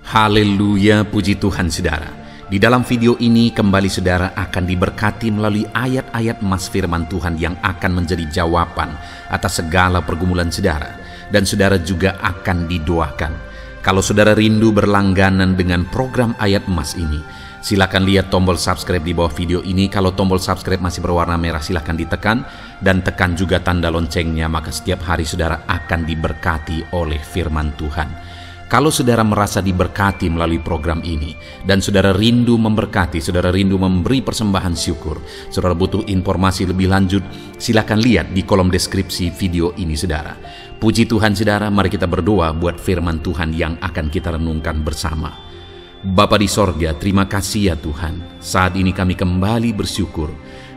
Haleluya, puji Tuhan saudara. Di dalam video ini kembali saudara akan diberkati melalui ayat-ayat emas firman Tuhan yang akan menjadi jawaban atas segala pergumulan saudara. Dan saudara juga akan didoakan. Kalau saudara rindu berlangganan dengan program ayat emas ini, silakan lihat tombol subscribe di bawah video ini. Kalau tombol subscribe masih berwarna merah, silakan ditekan dan tekan juga tanda loncengnya, maka setiap hari saudara akan diberkati oleh firman Tuhan. Kalau saudara merasa diberkati melalui program ini dan saudara rindu memberkati, saudara rindu memberi persembahan syukur, saudara butuh informasi lebih lanjut, silakan lihat di kolom deskripsi video ini saudara. Puji Tuhan saudara, mari kita berdoa buat firman Tuhan yang akan kita renungkan bersama. Bapa di sorga, terima kasih ya Tuhan. Saat ini kami kembali bersyukur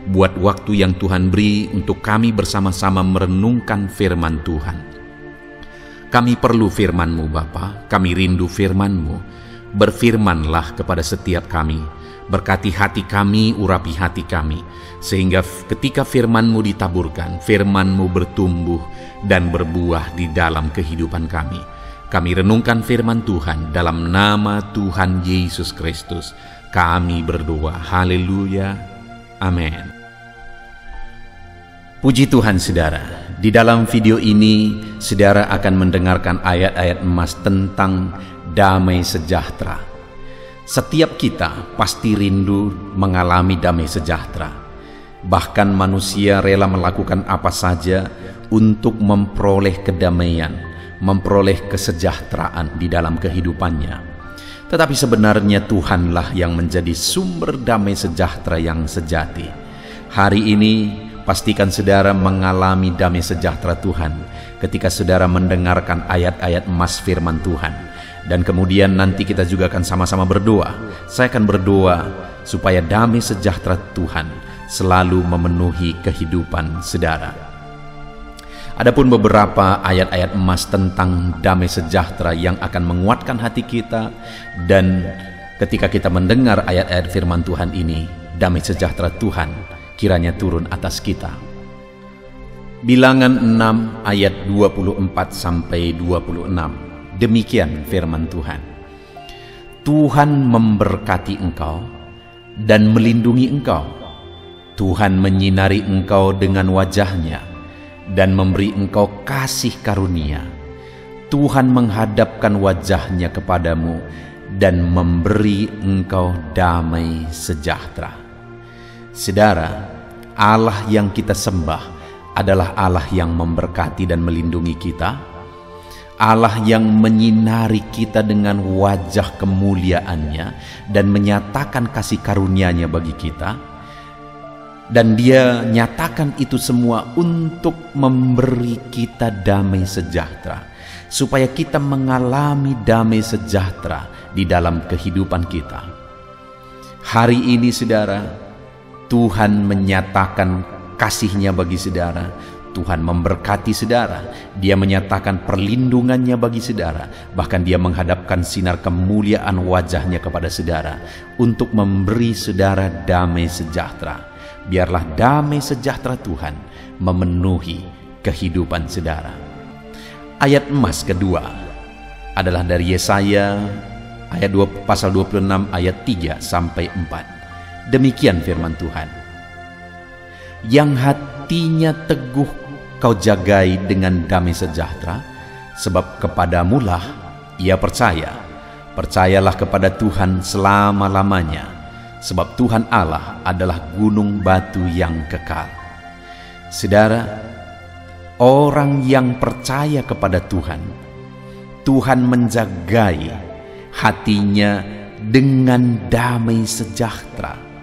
buat waktu yang Tuhan beri untuk kami bersama-sama merenungkan firman Tuhan. Kami perlu firman-Mu Bapa, kami rindu firman-Mu. Berfirmanlah kepada setiap kami, berkati hati kami, urapi hati kami, sehingga ketika firman-Mu ditaburkan, firman-Mu bertumbuh dan berbuah di dalam kehidupan kami. Kami renungkan firman Tuhan dalam nama Tuhan Yesus Kristus. Kami berdoa, haleluya, amin. Puji Tuhan saudara, di dalam video ini saudara akan mendengarkan ayat-ayat emas tentang damai sejahtera. Setiap kita pasti rindu mengalami damai sejahtera. Bahkan manusia rela melakukan apa saja untuk memperoleh kedamaian, memperoleh kesejahteraan di dalam kehidupannya. Tetapi sebenarnya Tuhanlah yang menjadi sumber damai sejahtera yang sejati. Hari ini pastikan saudara mengalami damai sejahtera Tuhan ketika saudara mendengarkan ayat-ayat emas firman Tuhan. Dan kemudian nanti kita juga akan sama-sama berdoa. Saya akan berdoa supaya damai sejahtera Tuhan selalu memenuhi kehidupan saudara. Adapun beberapa ayat-ayat emas tentang damai sejahtera yang akan menguatkan hati kita, dan ketika kita mendengar ayat-ayat firman Tuhan ini, damai sejahtera Tuhan kiranya turun atas kita. Bilangan 6 ayat 24-26. Demikian firman Tuhan. Tuhan memberkati engkau dan melindungi engkau. Tuhan menyinari engkau dengan wajahnya dan memberi engkau kasih karunia. Tuhan menghadapkan wajahnya kepadamu dan memberi engkau damai sejahtera. Saudara, Allah yang kita sembah adalah Allah yang memberkati dan melindungi kita, Allah yang menyinari kita dengan wajah kemuliaannya dan menyatakan kasih karunia-Nya bagi kita, dan Dia nyatakan itu semua untuk memberi kita damai sejahtera, supaya kita mengalami damai sejahtera di dalam kehidupan kita. Hari ini saudara, Tuhan menyatakan kasih-Nya bagi saudara. Tuhan memberkati saudara. Dia menyatakan perlindungan-Nya bagi saudara. Bahkan Dia menghadapkan sinar kemuliaan wajah-Nya kepada saudara untuk memberi saudara damai sejahtera. Biarlah damai sejahtera Tuhan memenuhi kehidupan saudara. Ayat emas kedua adalah dari Yesaya ayat 2, pasal 26 ayat 3-4. Demikian firman Tuhan. Yang hatinya teguh kau jagai dengan damai sejahtera, sebab kepadamulah ia percaya. Percayalah kepada Tuhan selama-lamanya, sebab Tuhan Allah adalah gunung batu yang kekal. Saudara, orang yang percaya kepada Tuhan, Tuhan menjagai hatinya dengan damai sejahtera.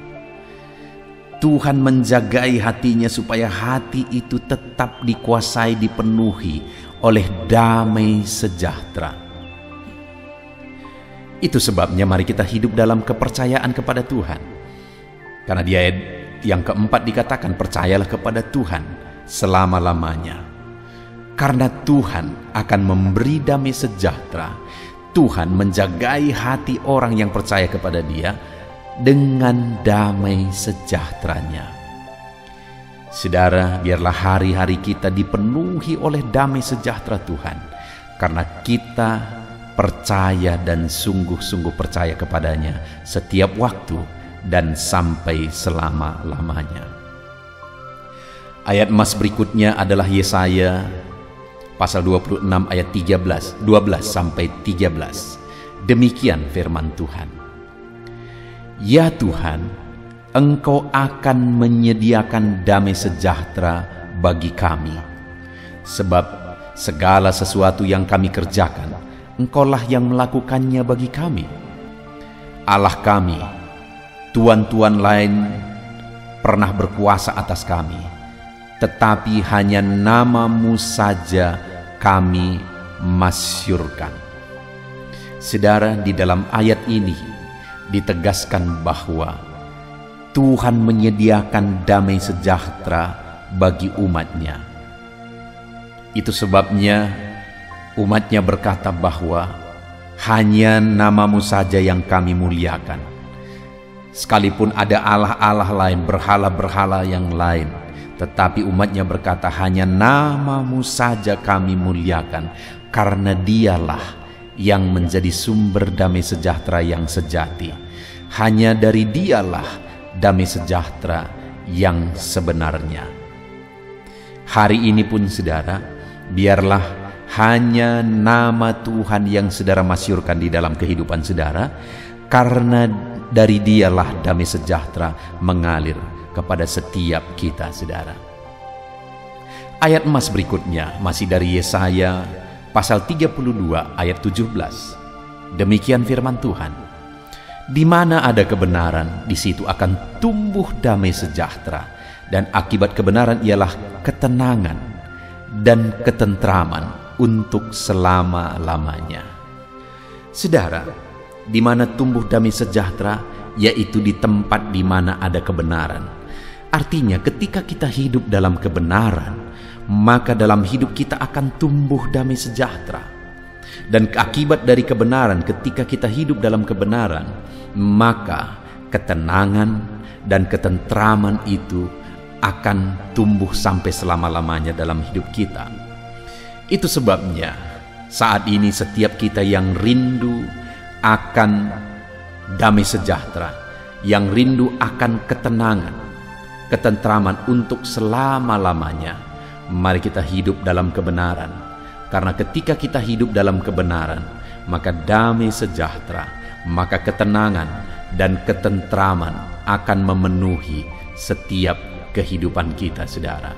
Tuhan menjagai hatinya supaya hati itu tetap dikuasai, dipenuhi oleh damai sejahtera. Itu sebabnya mari kita hidup dalam kepercayaan kepada Tuhan. Karena di ayat yang keempat dikatakan, percayalah kepada Tuhan selama-lamanya. Karena Tuhan akan memberi damai sejahtera. Tuhan menjagai hati orang yang percaya kepada Dia dengan damai sejahtera-Nya. Saudara, biarlah hari-hari kita dipenuhi oleh damai sejahtera Tuhan, karena kita percaya dan sungguh-sungguh percaya kepadanya setiap waktu dan sampai selama-lamanya. Ayat emas berikutnya adalah Yesaya pasal 26 ayat 12 sampai 13. Demikian firman Tuhan. Ya Tuhan, Engkau akan menyediakan damai sejahtera bagi kami. Sebab segala sesuatu yang kami kerjakan, Engkaulah yang melakukannya bagi kami. Allah kami, tuan-tuan lain pernah berkuasa atas kami, tetapi hanya nama-Mu saja kami masyurkan. Saudara, di dalam ayat ini ditegaskan bahwa Tuhan menyediakan damai sejahtera bagi umat-Nya. Itu sebabnya umat-Nya berkata bahwa hanya nama-Mu saja yang kami muliakan. Sekalipun ada Allah-Allah lain, berhala-berhala yang lain, tetapi umat-Nya berkata hanya nama-Mu saja kami muliakan, karena Dialah yang menjadi sumber damai sejahtera yang sejati. Hanya dari Dialah damai sejahtera yang sebenarnya. Hari ini pun saudara, biarlah hanya nama Tuhan yang saudara masyurkan di dalam kehidupan saudara, karena dari Dialah damai sejahtera mengalir kepada setiap kita saudara. Ayat emas berikutnya masih dari Yesaya pasal 32 ayat 17. Demikian firman Tuhan. Di mana ada kebenaran, di situ akan tumbuh damai sejahtera, dan akibat kebenaran ialah ketenangan dan ketentraman untuk selama-lamanya. Saudara, di mana tumbuh damai sejahtera, yaitu di tempat di mana ada kebenaran. Artinya ketika kita hidup dalam kebenaran, maka dalam hidup kita akan tumbuh damai sejahtera. Dan akibat dari kebenaran, ketika kita hidup dalam kebenaran, maka ketenangan dan ketentraman itu akan tumbuh sampai selama-lamanya dalam hidup kita. Itu sebabnya saat ini setiap kita yang rindu akan damai sejahtera, yang rindu akan ketenangan, ketentraman untuk selama-lamanya, mari kita hidup dalam kebenaran. Karena ketika kita hidup dalam kebenaran, maka damai sejahtera, maka ketenangan dan ketentraman akan memenuhi setiap kehidupan kita, saudara.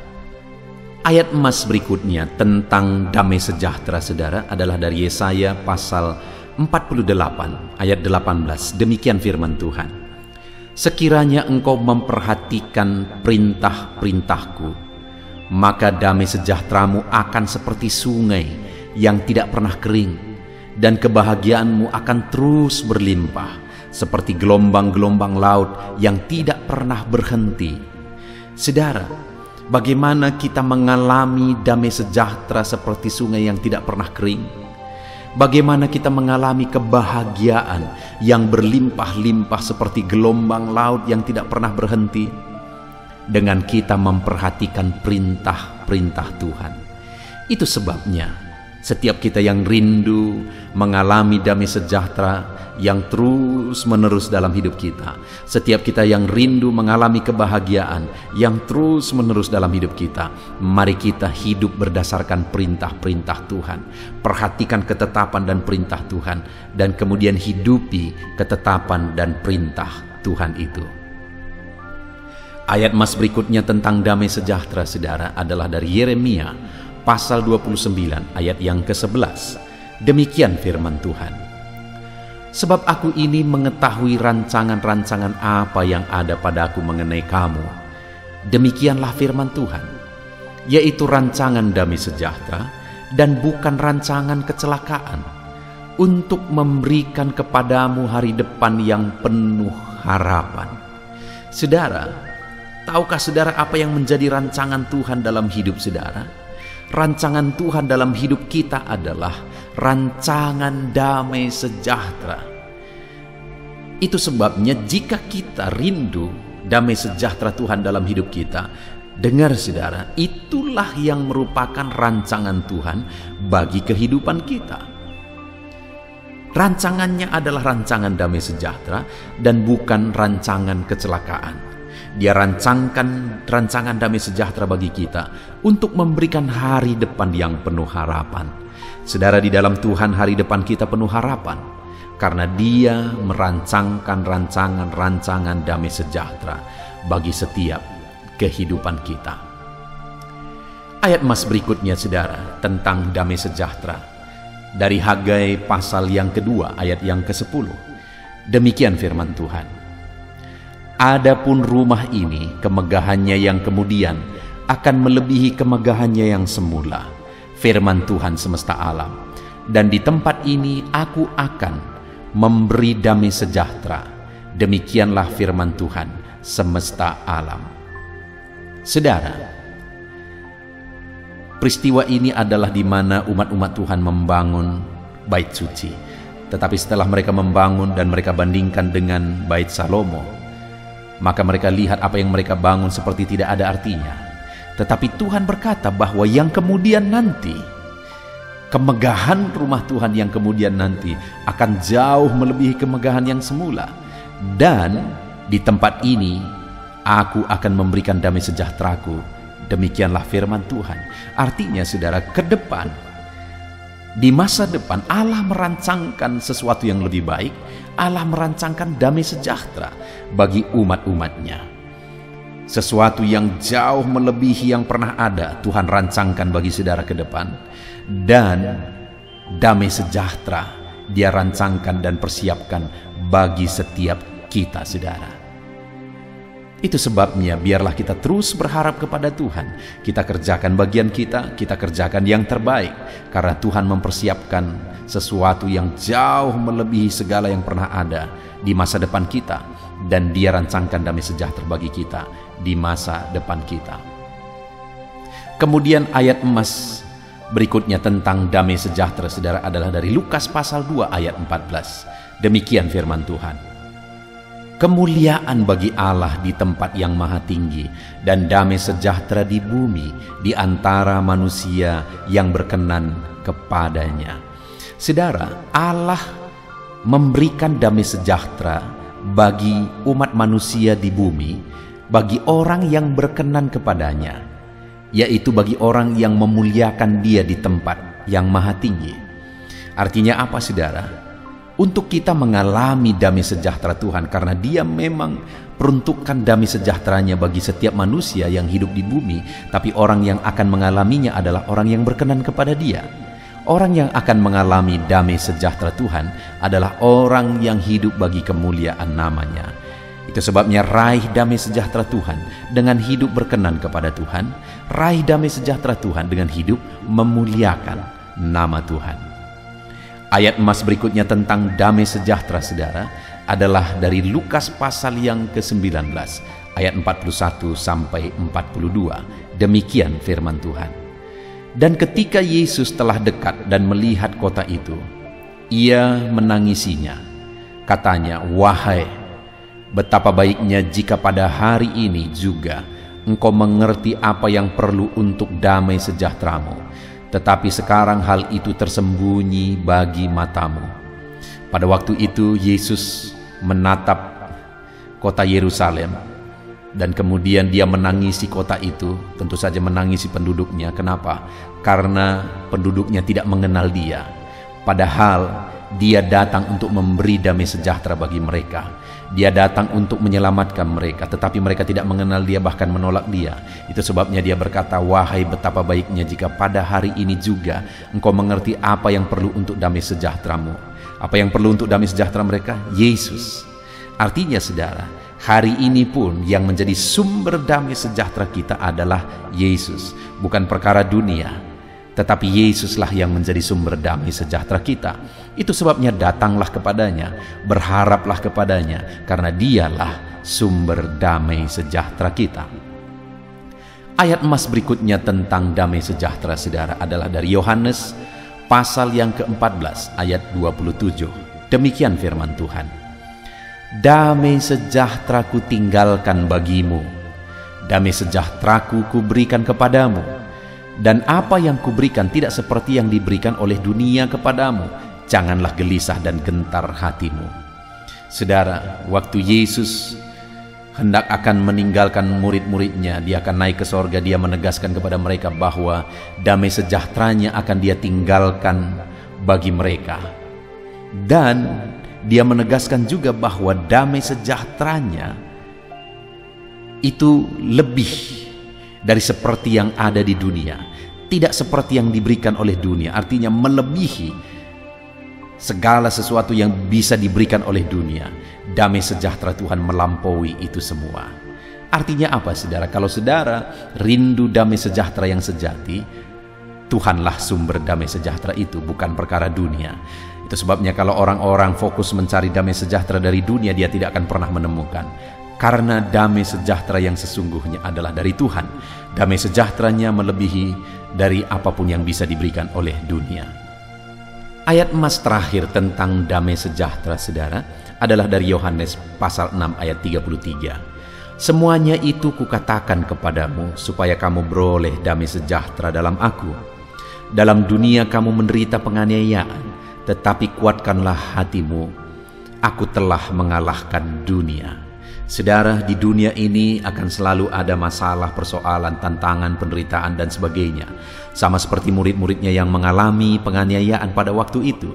Ayat emas berikutnya tentang damai sejahtera, saudara, adalah dari Yesaya pasal 48 ayat 18. Demikian firman Tuhan. Sekiranya engkau memperhatikan perintah-perintahku, maka damai sejahteramu akan seperti sungai yang tidak pernah kering, dan kebahagiaanmu akan terus berlimpah seperti gelombang-gelombang laut yang tidak pernah berhenti. Saudara, bagaimana kita mengalami damai sejahtera seperti sungai yang tidak pernah kering? Bagaimana kita mengalami kebahagiaan yang berlimpah-limpah seperti gelombang laut yang tidak pernah berhenti? Dengan kita memperhatikan perintah-perintah Tuhan. Itu sebabnya setiap kita yang rindu mengalami damai sejahtera yang terus-menerus dalam hidup kita, setiap kita yang rindu mengalami kebahagiaan yang terus-menerus dalam hidup kita, mari kita hidup berdasarkan perintah-perintah Tuhan. Perhatikan ketetapan dan perintah Tuhan, dan kemudian hidupi ketetapan dan perintah Tuhan itu. Ayat emas berikutnya tentang damai sejahtera, saudara, adalah dari Yeremia pasal 29 ayat yang ke-11. Demikian firman Tuhan. Sebab aku ini mengetahui rancangan-rancangan apa yang ada padaku mengenai kamu. Demikianlah firman Tuhan, yaitu rancangan damai sejahtera dan bukan rancangan kecelakaan, untuk memberikan kepadamu hari depan yang penuh harapan. Saudara, tahukah saudara apa yang menjadi rancangan Tuhan dalam hidup saudara? Rancangan Tuhan dalam hidup kita adalah rancangan damai sejahtera. Itu sebabnya jika kita rindu damai sejahtera Tuhan dalam hidup kita, dengar saudara, itulah yang merupakan rancangan Tuhan bagi kehidupan kita. Rancangannya adalah rancangan damai sejahtera dan bukan rancangan kecelakaan. Dia rancangkan rancangan damai sejahtera bagi kita untuk memberikan hari depan yang penuh harapan. Saudara, di dalam Tuhan hari depan kita penuh harapan karena Dia merancangkan rancangan damai sejahtera bagi setiap kehidupan kita. Ayat emas berikutnya, saudara, tentang damai sejahtera dari Hagai pasal yang kedua ayat yang ke-10. Demikian firman Tuhan. Adapun rumah ini kemegahannya yang kemudian akan melebihi kemegahannya yang semula, firman Tuhan semesta alam. Dan di tempat ini aku akan memberi damai sejahtera. Demikianlah firman Tuhan semesta alam. Saudara, peristiwa ini adalah di mana umat-umat Tuhan membangun bait suci. Tetapi setelah mereka membangun dan mereka bandingkan dengan bait Salomo, maka mereka lihat apa yang mereka bangun seperti tidak ada artinya. Tetapi Tuhan berkata bahwa yang kemudian nanti, kemegahan rumah Tuhan yang kemudian nanti akan jauh melebihi kemegahan yang semula. Dan di tempat ini aku akan memberikan damai sejahteraku. Demikianlah firman Tuhan. Artinya, saudara, ke depan, di masa depan Allah merancangkan sesuatu yang lebih baik. Allah merancangkan damai sejahtera bagi umat-umatnya. Sesuatu yang jauh melebihi yang pernah ada Tuhan rancangkan bagi saudara ke depan. Dan damai sejahtera Dia rancangkan dan persiapkan bagi setiap kita, saudara. Itu sebabnya biarlah kita terus berharap kepada Tuhan. Kita kerjakan bagian kita kerjakan yang terbaik. Karena Tuhan mempersiapkan sesuatu yang jauh melebihi segala yang pernah ada di masa depan kita. Dan Dia rancangkan damai sejahtera bagi kita di masa depan kita. Kemudian ayat emas berikutnya tentang damai sejahtera, saudara, adalah dari Lukas pasal 2 ayat 14. Demikian firman Tuhan. Kemuliaan bagi Allah di tempat yang maha tinggi dan damai sejahtera di bumi di antara manusia yang berkenan kepadanya. Saudara, Allah memberikan damai sejahtera bagi umat manusia di bumi, bagi orang yang berkenan kepadanya, yaitu bagi orang yang memuliakan Dia di tempat yang maha tinggi. Artinya apa, saudara? Untuk kita mengalami damai sejahtera Tuhan, karena Dia memang peruntukkan damai sejahteranya bagi setiap manusia yang hidup di bumi. Tapi orang yang akan mengalaminya adalah orang yang berkenan kepada Dia. Orang yang akan mengalami damai sejahtera Tuhan adalah orang yang hidup bagi kemuliaan namanya. Itu sebabnya raih damai sejahtera Tuhan dengan hidup berkenan kepada Tuhan. Raih damai sejahtera Tuhan dengan hidup memuliakan nama Tuhan. Ayat emas berikutnya tentang damai sejahtera, saudara, adalah dari Lukas pasal yang ke-19 ayat 41 sampai 42. Demikian firman Tuhan. Dan ketika Yesus telah dekat dan melihat kota itu, Ia menangisinya. Katanya, "Wahai, betapa baiknya jika pada hari ini juga engkau mengerti apa yang perlu untuk damai sejahteramu. Tetapi sekarang hal itu tersembunyi bagi matamu." Pada waktu itu Yesus menatap kota Yerusalem dan kemudian Dia menangisi kota itu. Tentu saja menangisi penduduknya. Kenapa? Karena penduduknya tidak mengenal Dia. Padahal Dia datang untuk memberi damai sejahtera bagi mereka. Dia datang untuk menyelamatkan mereka, tetapi mereka tidak mengenal Dia, bahkan menolak Dia. Itu sebabnya Dia berkata, "Wahai, betapa baiknya jika pada hari ini juga engkau mengerti apa yang perlu untuk damai sejahteramu." Apa yang perlu untuk damai sejahtera mereka? Yesus. Artinya, saudara, hari ini pun yang menjadi sumber damai sejahtera kita adalah Yesus. Bukan perkara dunia, tetapi Yesuslah yang menjadi sumber damai sejahtera kita. Itu sebabnya datanglah kepadanya, berharaplah kepadanya, karena Dialah sumber damai sejahtera kita. Ayat emas berikutnya tentang damai sejahtera, saudara, adalah dari Yohanes pasal yang ke-14 ayat 27. Demikian firman Tuhan. "Damai sejahtera ku tinggalkan bagimu, damai sejahtera ku berikan kepadamu. Dan apa yang kuberikan tidak seperti yang diberikan oleh dunia kepadamu. janganlah gelisah dan gentar hatimu. Saudara, waktu Yesus hendak akan meninggalkan murid-muridnya, dia akan naik ke sorga, dia menegaskan kepada mereka bahwa damai sejahteranya akan dia tinggalkan bagi mereka. Dan dia menegaskan juga bahwa damai sejahteranya itu lebih dari seperti yang ada di dunia, tidak seperti yang diberikan oleh dunia, artinya melebihi segala sesuatu yang bisa diberikan oleh dunia. Damai sejahtera Tuhan melampaui itu semua. Artinya apa, saudara? Kalau saudara rindu damai sejahtera yang sejati, Tuhanlah sumber damai sejahtera itu, bukan perkara dunia. Itu sebabnya kalau orang-orang fokus mencari damai sejahtera dari dunia, dia tidak akan pernah menemukan. Karena damai sejahtera yang sesungguhnya adalah dari Tuhan. Damai sejahteranya melebihi dari apapun yang bisa diberikan oleh dunia. Ayat emas terakhir tentang damai sejahtera, saudara, adalah dari Yohanes pasal 6 ayat 33. Semuanya itu kukatakan kepadamu supaya kamu beroleh damai sejahtera dalam aku. Dalam dunia kamu menderita penganiayaan, tetapi kuatkanlah hatimu. Aku telah mengalahkan dunia. Saudara, di dunia ini akan selalu ada masalah, persoalan, tantangan, penderitaan, dan sebagainya. Sama seperti murid-muridnya yang mengalami penganiayaan pada waktu itu.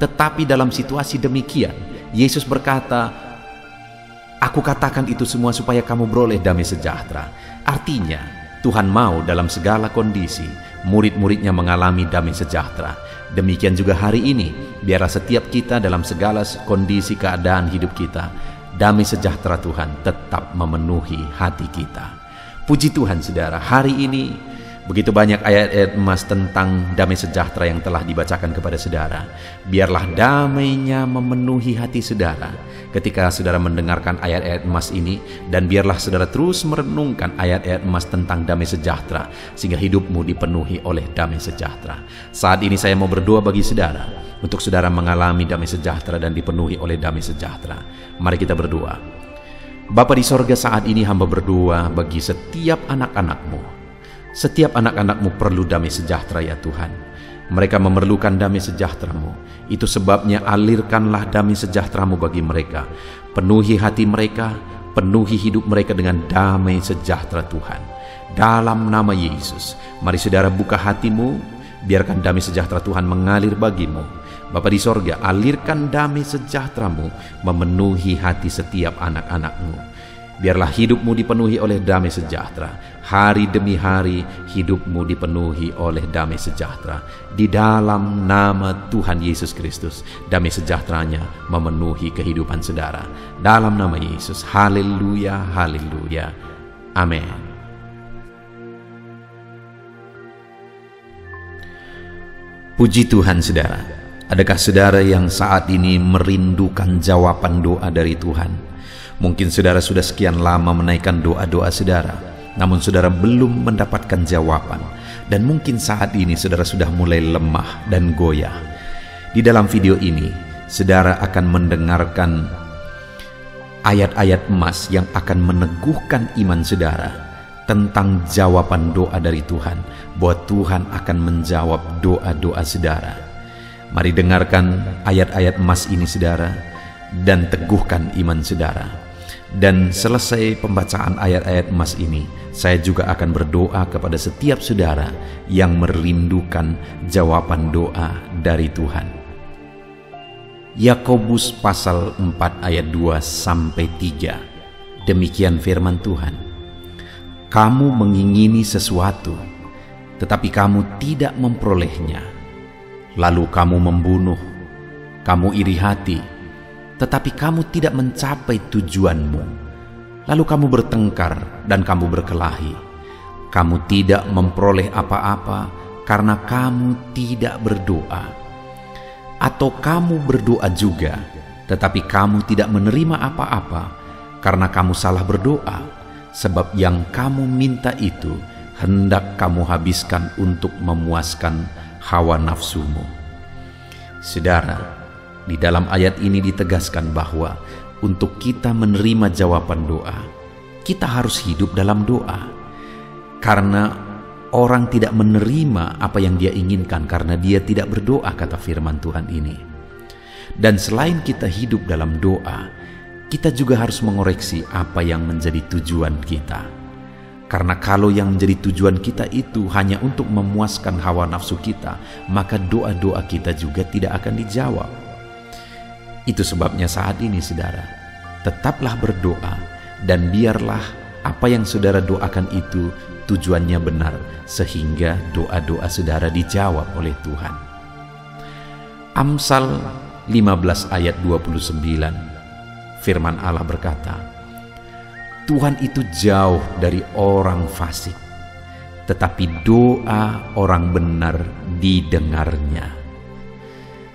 Tetapi dalam situasi demikian, Yesus berkata, aku katakan itu semua supaya kamu beroleh damai sejahtera. Artinya, Tuhan mau dalam segala kondisi, murid-muridnya mengalami damai sejahtera. Demikian juga hari ini, biarlah setiap kita dalam segala kondisi keadaan hidup kita, damai sejahtera Tuhan tetap memenuhi hati kita. Puji Tuhan, saudara, hari ini begitu banyak ayat-ayat emas tentang damai sejahtera yang telah dibacakan kepada saudara. Biarlah damainya memenuhi hati saudara ketika saudara mendengarkan ayat-ayat emas ini, dan biarlah saudara terus merenungkan ayat-ayat emas tentang damai sejahtera sehingga hidupmu dipenuhi oleh damai sejahtera. Saat ini saya mau berdoa bagi saudara, untuk saudara mengalami damai sejahtera dan dipenuhi oleh damai sejahtera. Mari kita berdoa. Bapa di sorga, saat ini hamba berdoa bagi setiap anak-anakmu. Setiap anak-anakmu perlu damai sejahtera ya Tuhan. Mereka memerlukan damai sejahtera-Mu. Itu sebabnya alirkanlah damai sejahtera-Mu bagi mereka. Penuhi hati mereka, penuhi hidup mereka dengan damai sejahtera Tuhan. Dalam nama Yesus, mari saudara buka hatimu, biarkan damai sejahtera Tuhan mengalir bagimu. Bapa di sorga, alirkan damai sejahtera-Mu memenuhi hati setiap anak-anak-Mu. Biarlah hidupmu dipenuhi oleh damai sejahtera. Hari demi hari hidupmu dipenuhi oleh damai sejahtera. Di dalam nama Tuhan Yesus Kristus, damai sejahteranya memenuhi kehidupan saudara. Dalam nama Yesus, haleluya, haleluya, amin. Puji Tuhan, saudara. Adakah saudara yang saat ini merindukan jawaban doa dari Tuhan? Mungkin saudara sudah sekian lama menaikkan doa-doa saudara, namun saudara belum mendapatkan jawaban. Dan mungkin saat ini saudara sudah mulai lemah dan goyah. Di dalam video ini, saudara akan mendengarkan ayat-ayat emas yang akan meneguhkan iman saudara tentang jawaban doa dari Tuhan, bahwa Tuhan akan menjawab doa-doa saudara. Mari dengarkan ayat-ayat emas ini saudara, dan teguhkan iman saudara. Dan selesai pembacaan ayat-ayat emas ini, saya juga akan berdoa kepada setiap saudara yang merindukan jawaban doa dari Tuhan. Yakobus pasal 4 ayat 2-3. Demikian firman Tuhan. Kamu mengingini sesuatu, tetapi kamu tidak memperolehnya. Lalu kamu membunuh, kamu iri hati, tetapi kamu tidak mencapai tujuanmu. Lalu kamu bertengkar dan kamu berkelahi. Kamu tidak memperoleh apa-apa karena kamu tidak berdoa. Atau kamu berdoa juga, tetapi kamu tidak menerima apa-apa karena kamu salah berdoa, sebab yang kamu minta itu hendak kamu habiskan untuk memuaskan hawa nafsumu. Saudara, di dalam ayat ini ditegaskan bahwa untuk kita menerima jawaban doa, kita harus hidup dalam doa. Karena orang tidak menerima apa yang dia inginkan karena dia tidak berdoa, kata firman Tuhan ini. Dan selain kita hidup dalam doa, kita juga harus mengoreksi apa yang menjadi tujuan kita. Karena kalau yang menjadi tujuan kita itu hanya untuk memuaskan hawa nafsu kita, maka doa-doa kita juga tidak akan dijawab. Itu sebabnya saat ini saudara, tetaplah berdoa dan biarlah apa yang saudara doakan itu tujuannya benar, sehingga doa-doa saudara dijawab oleh Tuhan. Amsal 15 ayat 29, firman Allah berkata, Tuhan itu jauh dari orang fasik, tetapi doa orang benar didengarnya.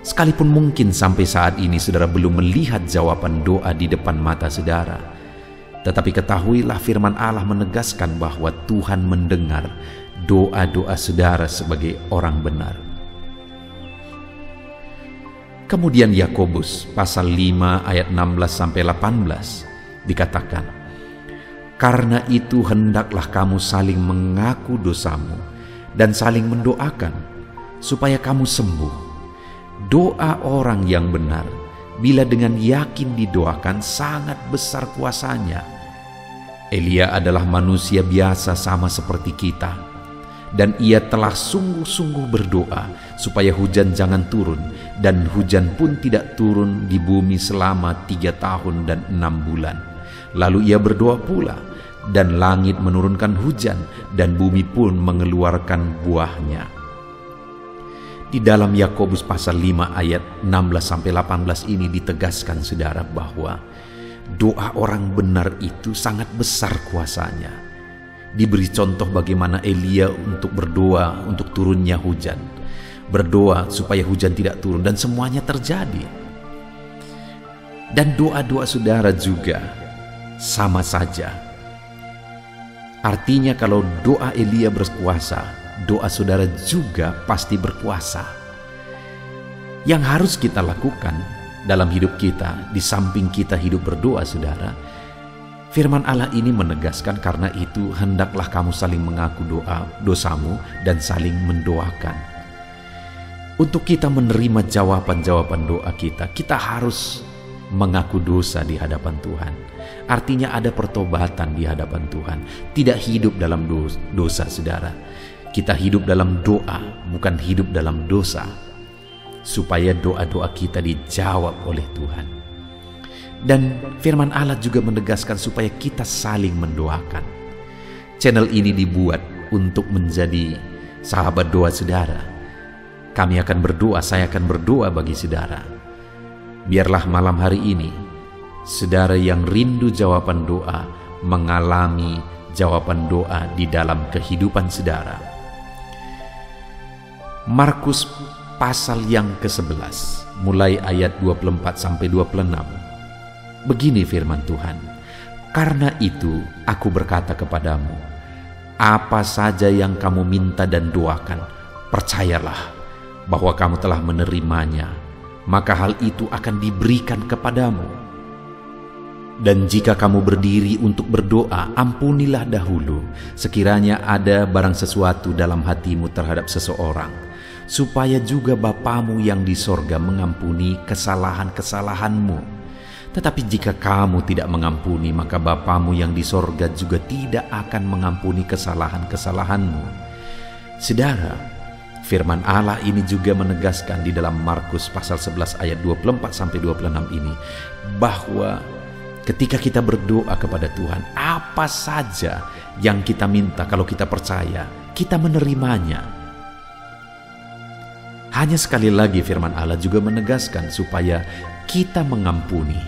Sekalipun mungkin sampai saat ini saudara belum melihat jawaban doa di depan mata saudara, tetapi ketahuilah firman Allah menegaskan bahwa Tuhan mendengar doa-doa saudara sebagai orang benar. Kemudian Yakobus pasal 5 ayat 16-18 dikatakan, karena itu hendaklah kamu saling mengaku dosamu dan saling mendoakan supaya kamu sembuh. Doa orang yang benar bila dengan yakin didoakan sangat besar kuasanya. Elia adalah manusia biasa sama seperti kita, dan ia telah sungguh-sungguh berdoa supaya hujan jangan turun, dan hujan pun tidak turun di bumi selama 3 tahun dan 6 bulan. Lalu ia berdoa pula, dan langit menurunkan hujan, dan bumi pun mengeluarkan buahnya. Di dalam Yakobus pasal 5 ayat 16-18 ini ditegaskan saudara bahwa doa orang benar itu sangat besar kuasanya. Diberi contoh bagaimana Elia untuk berdoa untuk turunnya hujan, berdoa supaya hujan tidak turun, dan semuanya terjadi. Dan doa-doa saudara juga sama saja. Artinya kalau doa Elia berkuasa, doa saudara juga pasti berkuasa. Yang harus kita lakukan dalam hidup kita, di samping kita hidup berdoa saudara, firman Allah ini menegaskan, karena itu hendaklah kamu saling mengaku dosamu dan saling mendoakan. Untuk kita menerima jawaban-jawaban doa kita, kita harus mengaku dosa di hadapan Tuhan. Artinya ada pertobatan di hadapan Tuhan. Tidak hidup dalam dosa saudara. Kita hidup dalam doa, bukan hidup dalam dosa, supaya doa-doa kita dijawab oleh Tuhan. Dan firman Allah juga menegaskan supaya kita saling mendoakan. Channel ini dibuat untuk menjadi sahabat doa saudara. Kami akan berdoa, saya akan berdoa bagi saudara. Biarlah malam hari ini, saudara yang rindu jawaban doa, mengalami jawaban doa di dalam kehidupan saudara. Markus pasal yang ke-11, mulai ayat 24-26. Begini firman Tuhan, karena itu aku berkata kepadamu, apa saja yang kamu minta dan doakan, percayalah bahwa kamu telah menerimanya, maka hal itu akan diberikan kepadamu. Dan jika kamu berdiri untuk berdoa, ampunilah dahulu sekiranya ada barang sesuatu dalam hatimu terhadap seseorang, supaya juga Bapamu yang di sorga mengampuni kesalahan-kesalahanmu. Tetapi jika kamu tidak mengampuni, maka Bapamu yang di sorga juga tidak akan mengampuni kesalahan-kesalahanmu. Saudara, firman Allah ini juga menegaskan di dalam Markus pasal 11 ayat 24-26 ini, bahwa ketika kita berdoa kepada Tuhan, apa saja yang kita minta, kalau kita percaya, kita menerimanya. Hanya sekali lagi firman Allah juga menegaskan supaya kita mengampuni.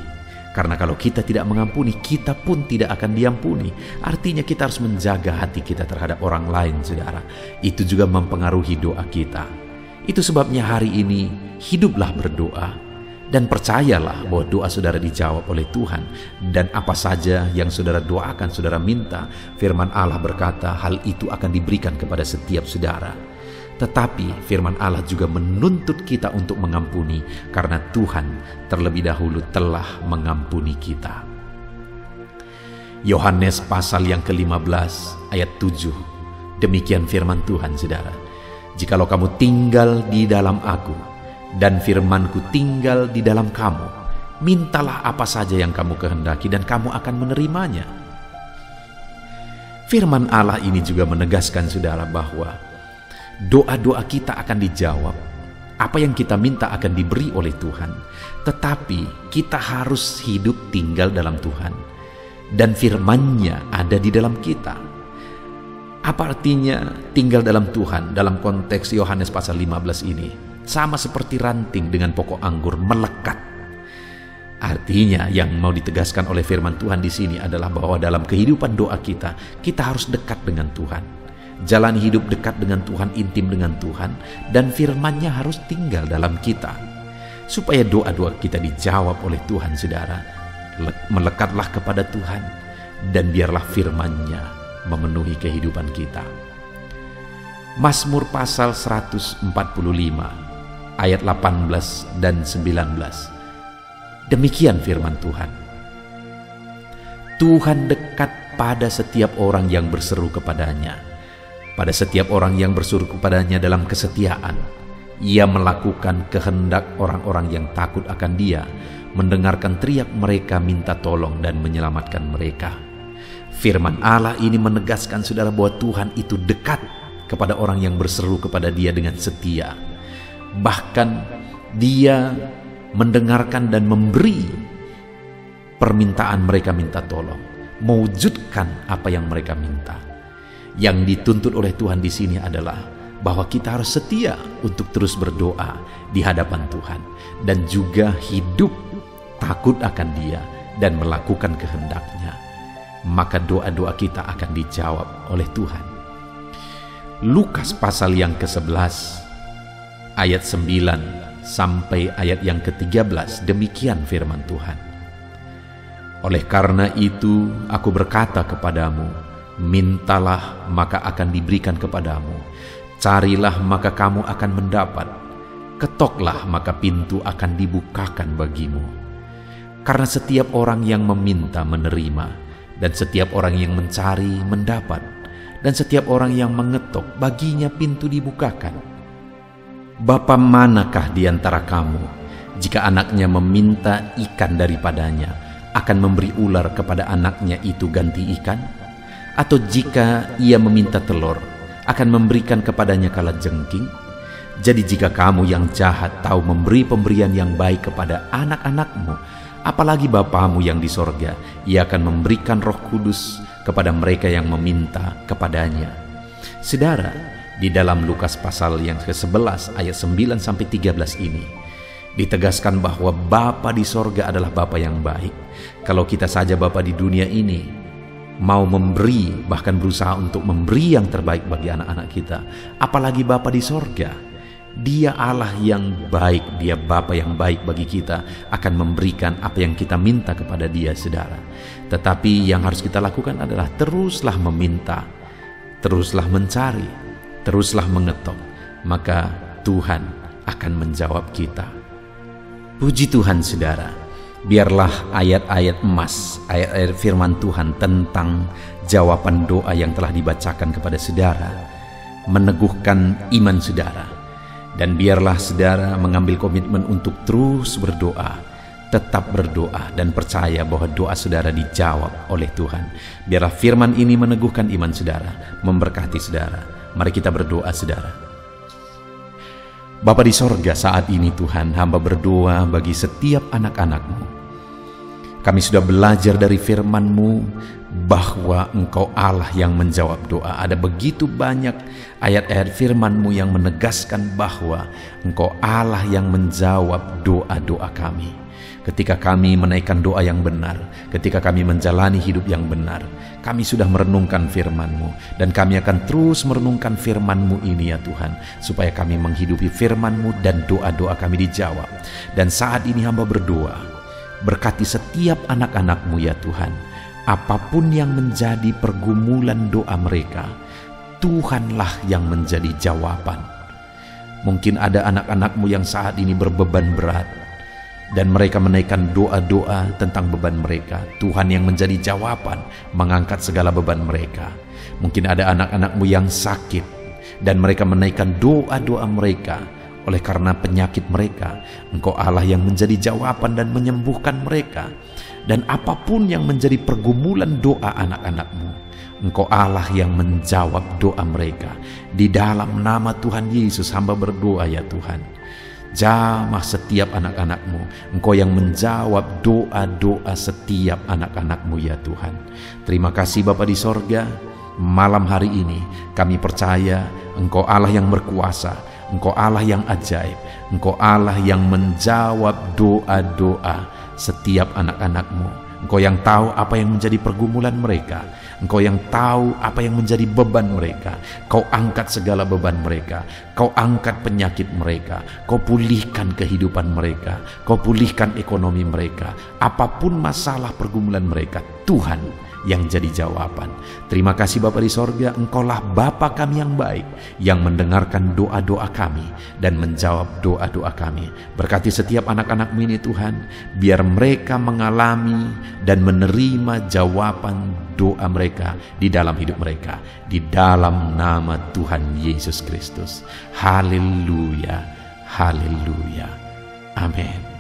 Karena kalau kita tidak mengampuni, kita pun tidak akan diampuni. Artinya kita harus menjaga hati kita terhadap orang lain, saudara. Itu juga mempengaruhi doa kita. Itu sebabnya hari ini hiduplah berdoa dan percayalah bahwa doa saudara dijawab oleh Tuhan. Dan apa saja yang saudara doakan, saudara minta, firman Allah berkata hal itu akan diberikan kepada setiap saudara. Tetapi firman Allah juga menuntut kita untuk mengampuni, karena Tuhan terlebih dahulu telah mengampuni kita. Yohanes pasal yang ke-15 ayat 7 Demikian firman Tuhan, saudara. Jikalau kamu tinggal di dalam aku, dan firman-Ku tinggal di dalam kamu, mintalah apa saja yang kamu kehendaki dan kamu akan menerimanya. Firman Allah ini juga menegaskan, saudara, bahwa doa-doa kita akan dijawab. Apa yang kita minta akan diberi oleh Tuhan. Tetapi kita harus hidup tinggal dalam Tuhan. Dan firman-Nya ada di dalam kita. Apa artinya tinggal dalam Tuhan dalam konteks Yohanes pasal 15 ini? Sama seperti ranting dengan pokok anggur melekat. Artinya yang mau ditegaskan oleh firman Tuhan di sini adalah bahwa dalam kehidupan doa kita harus dekat dengan Tuhan. Jalani hidup dekat dengan Tuhan, intim dengan Tuhan, dan firman-Nya harus tinggal dalam kita. Supaya doa-doa kita dijawab oleh Tuhan, saudara, melekatlah kepada Tuhan, dan biarlah firman-Nya memenuhi kehidupan kita. Mazmur pasal 145 ayat 18 dan 19. Demikian firman Tuhan. Tuhan dekat pada setiap orang yang berseru kepadanya. Pada setiap orang yang berseru kepadanya dalam kesetiaan. Ia melakukan kehendak orang-orang yang takut akan Dia, mendengarkan teriak mereka minta tolong dan menyelamatkan mereka. Firman Allah ini menegaskan, saudara, bahwa Tuhan itu dekat kepada orang yang berseru kepada Dia dengan setia. Bahkan Dia mendengarkan dan memberi permintaan mereka minta tolong, mewujudkan apa yang mereka minta. Yang dituntut oleh Tuhan di sini adalah bahwa kita harus setia untuk terus berdoa di hadapan Tuhan dan juga hidup takut akan Dia dan melakukan kehendak-Nya. Maka doa-doa kita akan dijawab oleh Tuhan. Lukas pasal yang ke-11 ayat 9 sampai ayat yang ke-13, demikian firman Tuhan. Oleh karena itu aku berkata kepadamu, mintalah maka akan diberikan kepadamu, carilah maka kamu akan mendapat, ketoklah maka pintu akan dibukakan bagimu. Karena setiap orang yang meminta menerima, dan setiap orang yang mencari mendapat, dan setiap orang yang mengetok baginya pintu dibukakan. Bapa manakah di antara kamu, jika anaknya meminta ikan daripadanya, akan memberi ular kepada anaknya itu ganti ikan? Atau jika ia meminta telur, akan memberikan kepadanya kalajengking? Jadi jika kamu yang jahat tahu memberi pemberian yang baik kepada anak-anakmu, apalagi Bapamu yang di sorga, Ia akan memberikan Roh Kudus kepada mereka yang meminta kepadanya. Saudara, di dalam Lukas pasal yang ke-11 ayat 9 sampai 13 ini ditegaskan bahwa Bapa di sorga adalah Bapa yang baik. Kalau kita saja Bapa di dunia ini mau memberi, bahkan berusaha untuk memberi yang terbaik bagi anak-anak kita, apalagi Bapa di sorga. Dia Allah yang baik, Dia Bapa yang baik bagi kita, akan memberikan apa yang kita minta kepada Dia, saudara. Tetapi yang harus kita lakukan adalah teruslah meminta, teruslah mencari, teruslah mengetok, maka Tuhan akan menjawab kita. Puji Tuhan, saudara. Biarlah ayat-ayat emas, ayat-ayat firman Tuhan tentang jawaban doa yang telah dibacakan kepada saudara meneguhkan iman saudara. Dan biarlah saudara mengambil komitmen untuk terus berdoa, tetap berdoa, dan percaya bahwa doa saudara dijawab oleh Tuhan. Biarlah firman ini meneguhkan iman saudara, memberkati saudara. Mari kita berdoa, saudara. Bapa di sorga, saat ini Tuhan, hamba berdoa bagi setiap anak-anak-Mu. Kami sudah belajar dari firman-Mu bahwa Engkau Allah yang menjawab doa. Ada begitu banyak ayat-ayat firman-Mu yang menegaskan bahwa Engkau Allah yang menjawab doa-doa kami. Ketika kami menaikkan doa yang benar, ketika kami menjalani hidup yang benar, kami sudah merenungkan firman-Mu, dan kami akan terus merenungkan firman-Mu ini ya Tuhan, supaya kami menghidupi firman-Mu dan doa-doa kami dijawab. Dan saat ini hamba berdoa, berkati setiap anak-anak-Mu ya Tuhan, apapun yang menjadi pergumulan doa mereka, Tuhanlah yang menjadi jawaban. Mungkin ada anak-anak-Mu yang saat ini berbeban berat, dan mereka menaikkan doa-doa tentang beban mereka. Tuhan yang menjadi jawaban mengangkat segala beban mereka. Mungkin ada anak-anakmu yang sakit dan mereka menaikkan doa-doa mereka. Oleh karena penyakit mereka, Engkau Allah yang menjadi jawaban dan menyembuhkan mereka. Dan apapun yang menjadi pergumulan doa anak-anakmu, Engkau Allah yang menjawab doa mereka. Di dalam nama Tuhan Yesus hamba berdoa ya Tuhan. Jamah setiap anak-anakmu. Engkau yang menjawab doa-doa setiap anak-anakmu ya Tuhan. Terima kasih Bapa di sorga. Malam hari ini kami percaya Engkau Allah yang berkuasa. Engkau Allah yang ajaib. Engkau Allah yang menjawab doa-doa setiap anak-anakmu. Engkau yang tahu apa yang menjadi pergumulan mereka. Engkau yang tahu apa yang menjadi beban mereka. Kau angkat segala beban mereka. Kau angkat penyakit mereka. Kau pulihkan kehidupan mereka. Kau pulihkan ekonomi mereka. Apapun masalah pergumulan mereka, Tuhan yang jadi jawaban. Terima kasih Bapa di sorga, Engkaulah Bapa kami yang baik, yang mendengarkan doa-doa kami dan menjawab doa-doa kami. Berkati setiap anak-anak-Mu ini Tuhan, biar mereka mengalami dan menerima jawaban doa mereka di dalam hidup mereka. Di dalam nama Tuhan Yesus Kristus. Haleluya, haleluya, amin.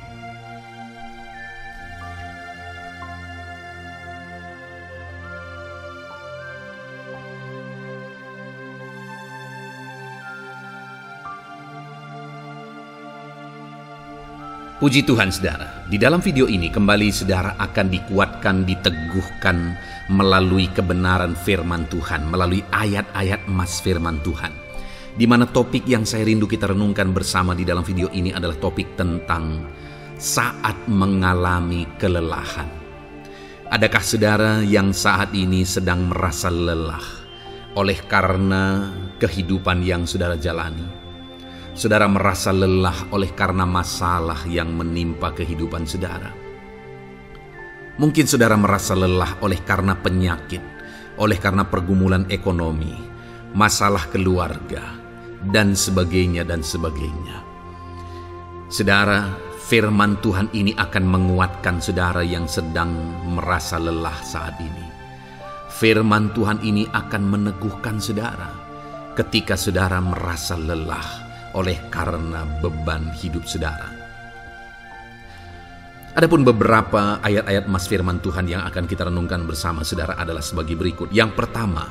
Puji Tuhan saudara, di dalam video ini kembali saudara akan dikuatkan, diteguhkan melalui kebenaran firman Tuhan, melalui ayat-ayat emas firman Tuhan. Di mana topik yang saya rindu kita renungkan bersama di dalam video ini adalah topik tentang saat mengalami kelelahan. Adakah saudara yang saat ini sedang merasa lelah oleh karena kehidupan yang saudara jalani? Saudara merasa lelah oleh karena masalah yang menimpa kehidupan saudara. Mungkin saudara merasa lelah oleh karena penyakit, oleh karena pergumulan ekonomi, masalah keluarga, dan sebagainya dan sebagainya. Saudara, firman Tuhan ini akan menguatkan saudara yang sedang merasa lelah saat ini. Firman Tuhan ini akan meneguhkan saudara ketika saudara merasa lelah oleh karena beban hidup saudara. Adapun beberapa ayat-ayat emas firman Tuhan yang akan kita renungkan bersama saudara adalah sebagai berikut. Yang pertama,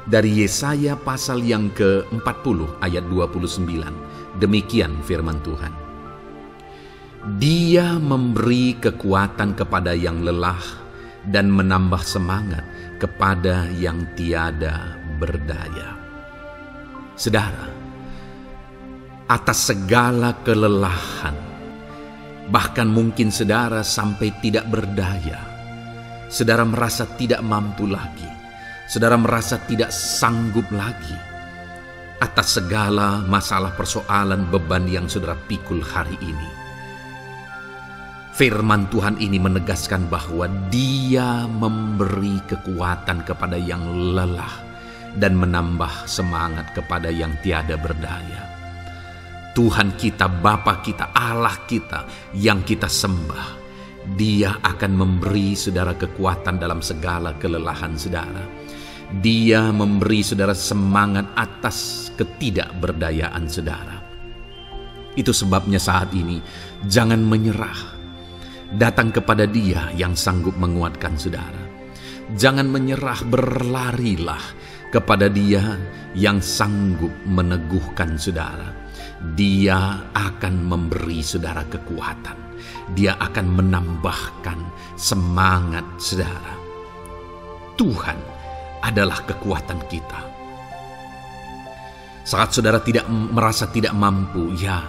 dari Yesaya pasal yang ke-40 ayat 29. Demikian firman Tuhan. Dia memberi kekuatan kepada yang lelah dan menambah semangat kepada yang tiada berdaya. Saudara, atas segala kelelahan, bahkan mungkin saudara sampai tidak berdaya, saudara merasa tidak mampu lagi, saudara merasa tidak sanggup lagi atas segala masalah persoalan beban yang saudara pikul hari ini. Firman Tuhan ini menegaskan bahwa Dia memberi kekuatan kepada yang lelah dan menambah semangat kepada yang tiada berdaya. Tuhan kita, Bapa kita, Allah kita yang kita sembah, Dia akan memberi saudara kekuatan dalam segala kelelahan saudara. Dia memberi saudara semangat atas ketidakberdayaan saudara. Itu sebabnya saat ini jangan menyerah. Datang kepada Dia yang sanggup menguatkan saudara. Jangan menyerah, berlarilah kepada Dia yang sanggup meneguhkan saudara. Dia akan memberi saudara kekuatan. Dia akan menambahkan semangat saudara. Tuhan adalah kekuatan kita. Saat saudara merasa tidak mampu, ya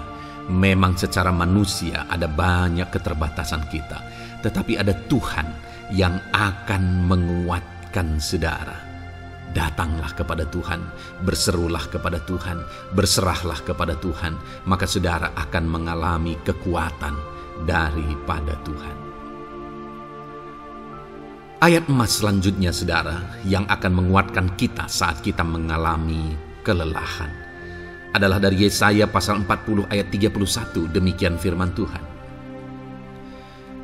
memang secara manusia ada banyak keterbatasan kita. Tetapi ada Tuhan yang akan menguatkan saudara. Datanglah kepada Tuhan, berserulah kepada Tuhan, berserahlah kepada Tuhan, maka saudara akan mengalami kekuatan daripada Tuhan. Ayat emas selanjutnya saudara yang akan menguatkan kita saat kita mengalami kelelahan adalah dari Yesaya pasal 40 ayat 31. Demikian firman Tuhan.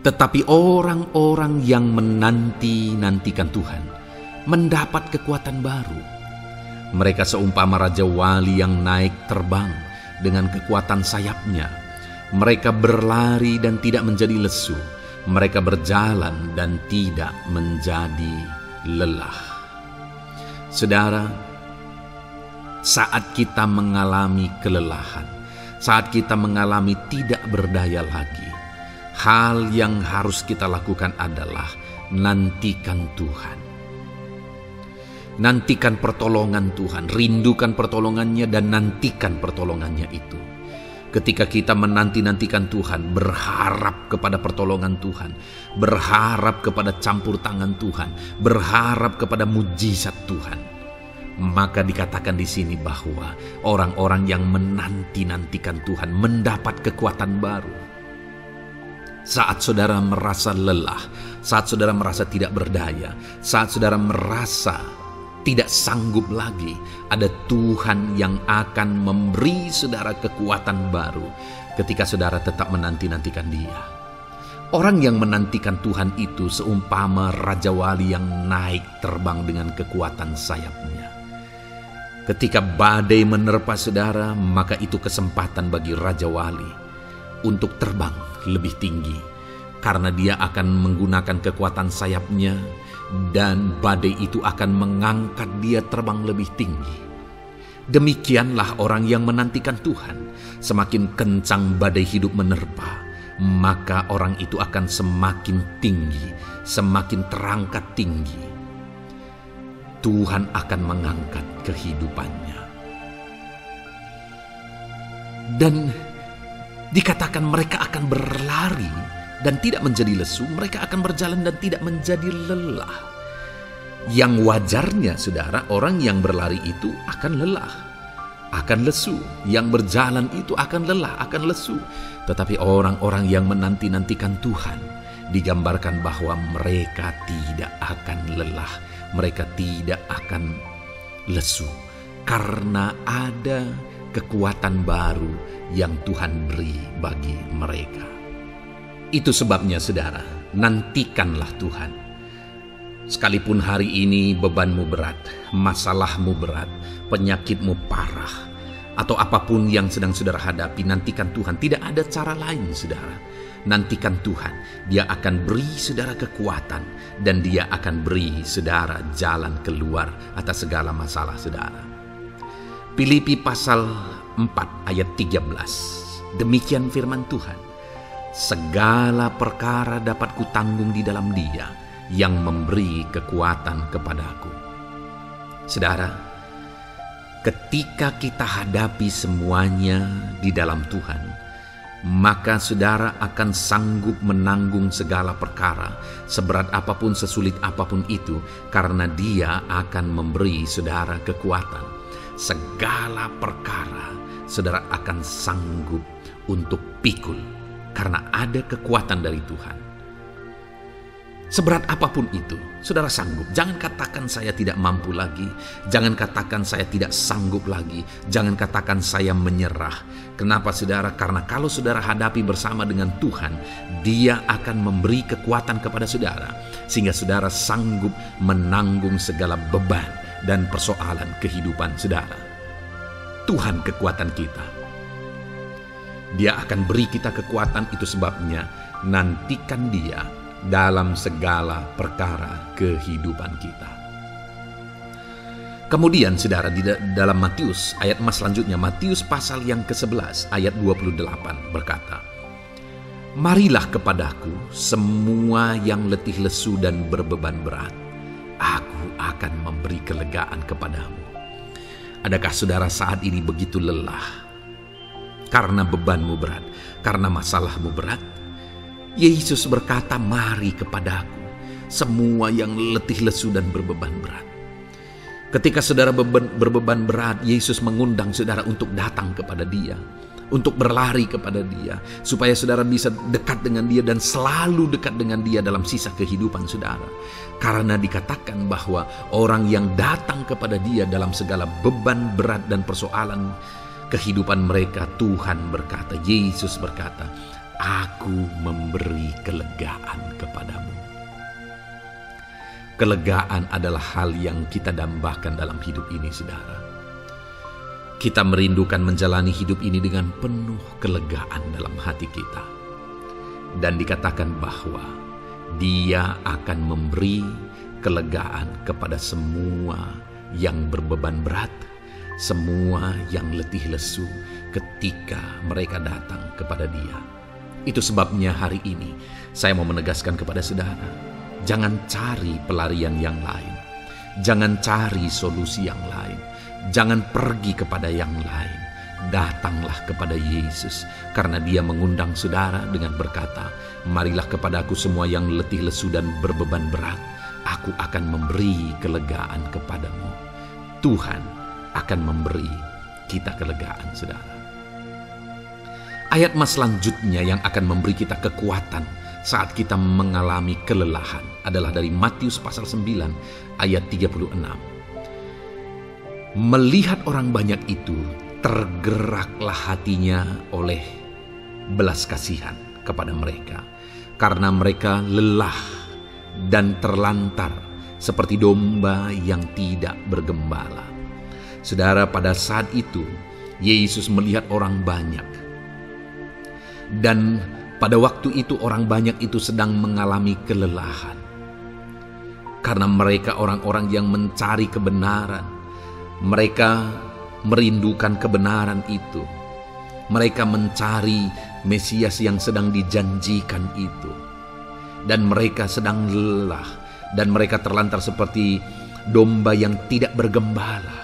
Tetapi orang-orang yang menanti-nantikan Tuhan mendapat kekuatan baru. Mereka seumpama Raja Wali yang naik terbang dengan kekuatan sayapnya. Mereka berlari dan tidak menjadi lesu. Mereka berjalan dan tidak menjadi lelah. Saudara, saat kita mengalami kelelahan, saat kita mengalami tidak berdaya lagi, hal yang harus kita lakukan adalah nantikan Tuhan. Nantikan pertolongan Tuhan, rindukan pertolongannya dan nantikan pertolongannya itu. Ketika kita menanti-nantikan Tuhan, berharap kepada pertolongan Tuhan, berharap kepada campur tangan Tuhan, berharap kepada mujizat Tuhan, maka dikatakan di sini bahwa orang-orang yang menanti-nantikan Tuhan mendapat kekuatan baru. Saat saudara merasa lelah, saat saudara merasa tidak berdaya, saat saudara merasa tidak sanggup lagi, ada Tuhan yang akan memberi saudara kekuatan baru ketika saudara tetap menanti-nantikan Dia. Orang yang menantikan Tuhan itu seumpama Raja Wali yang naik terbang dengan kekuatan sayapnya. Ketika badai menerpa saudara, maka itu kesempatan bagi Raja Wali untuk terbang lebih tinggi, karena dia akan menggunakan kekuatan sayapnya dan badai itu akan mengangkat dia terbang lebih tinggi. Demikianlah orang yang menantikan Tuhan. Semakin kencang badai hidup menerpa, maka orang itu akan semakin tinggi, semakin terangkat tinggi. Tuhan akan mengangkat kehidupannya. Dan dikatakan mereka akan berlari dan tidak menjadi lesu, mereka akan berjalan dan tidak menjadi lelah. Yang wajarnya, saudara, orang yang berlari itu akan lelah, akan lesu. Yang berjalan itu akan lelah, akan lesu. Tetapi orang-orang yang menanti-nantikan Tuhan, digambarkan bahwa mereka tidak akan lelah, mereka tidak akan lesu, karena ada kekuatan baru yang Tuhan beri bagi mereka. Itu sebabnya, saudara, nantikanlah Tuhan. Sekalipun hari ini bebanmu berat, masalahmu berat, penyakitmu parah, atau apapun yang sedang saudara hadapi, nantikan Tuhan. Tidak ada cara lain, saudara. Nantikan Tuhan. Dia akan beri saudara kekuatan, dan Dia akan beri saudara jalan keluar atas segala masalah saudara. Filipi pasal 4 ayat 13. Demikian firman Tuhan. Segala perkara dapat kutanggung di dalam Dia yang memberi kekuatan kepadaku. Saudara, ketika kita hadapi semuanya di dalam Tuhan, maka saudara akan sanggup menanggung segala perkara, seberat apapun, sesulit apapun itu, karena Dia akan memberi saudara kekuatan. Segala perkara saudara akan sanggup untuk pikul, karena ada kekuatan dari Tuhan. Seberat apapun itu, saudara sanggup. Jangan katakan saya tidak mampu lagi. Jangan katakan saya tidak sanggup lagi. Jangan katakan saya menyerah. Kenapa, saudara? Karena kalau saudara hadapi bersama dengan Tuhan, Dia akan memberi kekuatan kepada saudara, sehingga saudara sanggup menanggung segala beban dan persoalan kehidupan saudara. Tuhan kekuatan kita. Dia akan beri kita kekuatan, itu sebabnya nantikan Dia dalam segala perkara kehidupan kita. Kemudian saudara, di dalam Matius ayat selanjutnya, Matius pasal yang ke-11 ayat 28 berkata, "Marilah kepadaku semua yang letih lesu dan berbeban berat, aku akan memberi kelegaan kepadamu." Adakah saudara saat ini begitu lelah karena bebanmu berat, karena masalahmu berat? Yesus berkata, "Mari kepadaku semua yang letih lesu dan berbeban berat." Ketika saudara berbeban berat, Yesus mengundang saudara untuk datang kepada Dia, untuk berlari kepada Dia, supaya saudara bisa dekat dengan Dia dan selalu dekat dengan Dia dalam sisa kehidupan saudara. Karena dikatakan bahwa orang yang datang kepada Dia dalam segala beban berat dan persoalan kehidupan mereka, Tuhan berkata, Yesus berkata, Aku memberi kelegaan kepadamu. Kelegaan adalah hal yang kita dambakan dalam hidup ini, saudara. Kita merindukan menjalani hidup ini dengan penuh kelegaan dalam hati kita. Dan dikatakan bahwa Dia akan memberi kelegaan kepada semua yang berbeban berat, semua yang letih lesu ketika mereka datang kepada Dia. Itu sebabnya hari ini saya mau menegaskan kepada saudara, jangan cari pelarian yang lain. Jangan cari solusi yang lain. Jangan pergi kepada yang lain. Datanglah kepada Yesus, karena Dia mengundang saudara dengan berkata, marilah kepadaku semua yang letih lesu dan berbeban berat. Aku akan memberi kelegaan kepadamu. Tuhan akan memberi kita kelegaan, saudara. Ayat mas selanjutnya yang akan memberi kita kekuatan saat kita mengalami kelelahan adalah dari Matius pasal 9 ayat 36. Melihat orang banyak itu, tergeraklah hatinya oleh belas kasihan kepada mereka, karena mereka lelah dan terlantar seperti domba yang tidak bergembala. Saudara, pada saat itu Yesus melihat orang banyak. Dan pada waktu itu orang banyak itu sedang mengalami kelelahan. Karena mereka orang-orang yang mencari kebenaran. Mereka merindukan kebenaran itu. Mereka mencari Mesias yang sedang dijanjikan itu. Dan mereka sedang lelah. Dan mereka terlantar seperti domba yang tidak bergembala.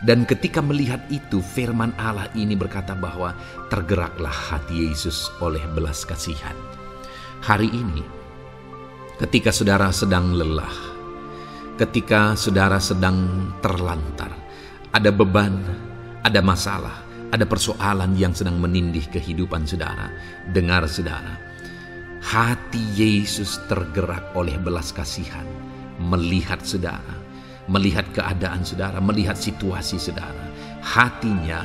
Dan ketika melihat itu, firman Allah ini berkata bahwa tergeraklah hati Yesus oleh belas kasihan. Hari ini, ketika saudara sedang lelah, ketika saudara sedang terlantar, ada beban, ada masalah, ada persoalan yang sedang menindih kehidupan saudara. Dengar saudara, hati Yesus tergerak oleh belas kasihan, melihat saudara, melihat keadaan saudara, melihat situasi saudara. Hatinya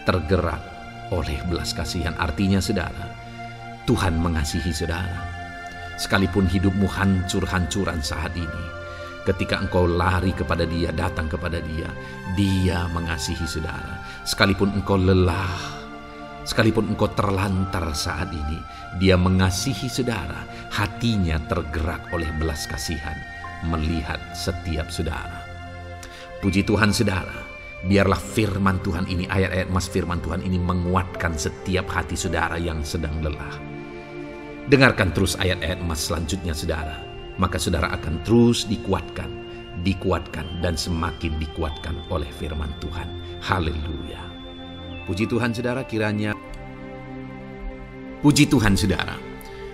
tergerak oleh belas kasihan. Artinya saudara, Tuhan mengasihi saudara. Sekalipun hidupmu hancur-hancuran saat ini, ketika engkau lari kepada Dia, datang kepada Dia, Dia mengasihi saudara. Sekalipun engkau lelah, sekalipun engkau terlantar saat ini, Dia mengasihi saudara. Hatinya tergerak oleh belas kasihan melihat setiap saudara. Puji Tuhan saudara, biarlah firman Tuhan ini, ayat-ayat mas firman Tuhan ini menguatkan setiap hati saudara yang sedang lelah. Dengarkan terus ayat-ayat mas selanjutnya saudara, maka saudara akan terus dikuatkan dan semakin dikuatkan oleh firman Tuhan. Haleluya. Puji Tuhan saudara, kiranya puji Tuhan saudara.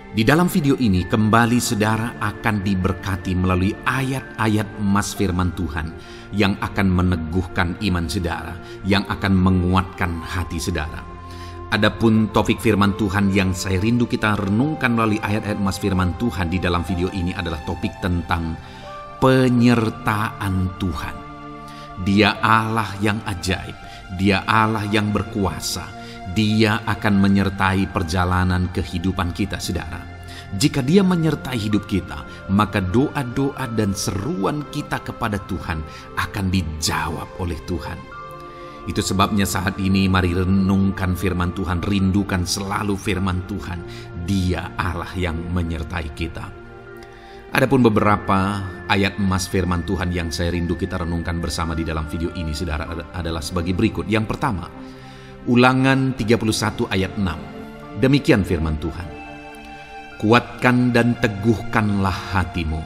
Di dalam video ini kembali saudara akan diberkati melalui ayat-ayat emas firman Tuhan yang akan meneguhkan iman saudara, yang akan menguatkan hati saudara. Adapun topik firman Tuhan yang saya rindu kita renungkan melalui ayat-ayat emas firman Tuhan di dalam video ini adalah topik tentang penyertaan Tuhan. Dia Allah yang ajaib, Dia Allah yang berkuasa. Dia akan menyertai perjalanan kehidupan kita, saudara. Jika Dia menyertai hidup kita, maka doa-doa dan seruan kita kepada Tuhan akan dijawab oleh Tuhan. Itu sebabnya saat ini mari renungkan firman Tuhan, rindukan selalu firman Tuhan. Dia Allah yang menyertai kita. Adapun beberapa ayat emas firman Tuhan yang saya rindu kita renungkan bersama di dalam video ini, saudara, adalah sebagai berikut. Yang pertama, Ulangan 31 ayat 6. Demikian firman Tuhan. Kuatkan dan teguhkanlah hatimu.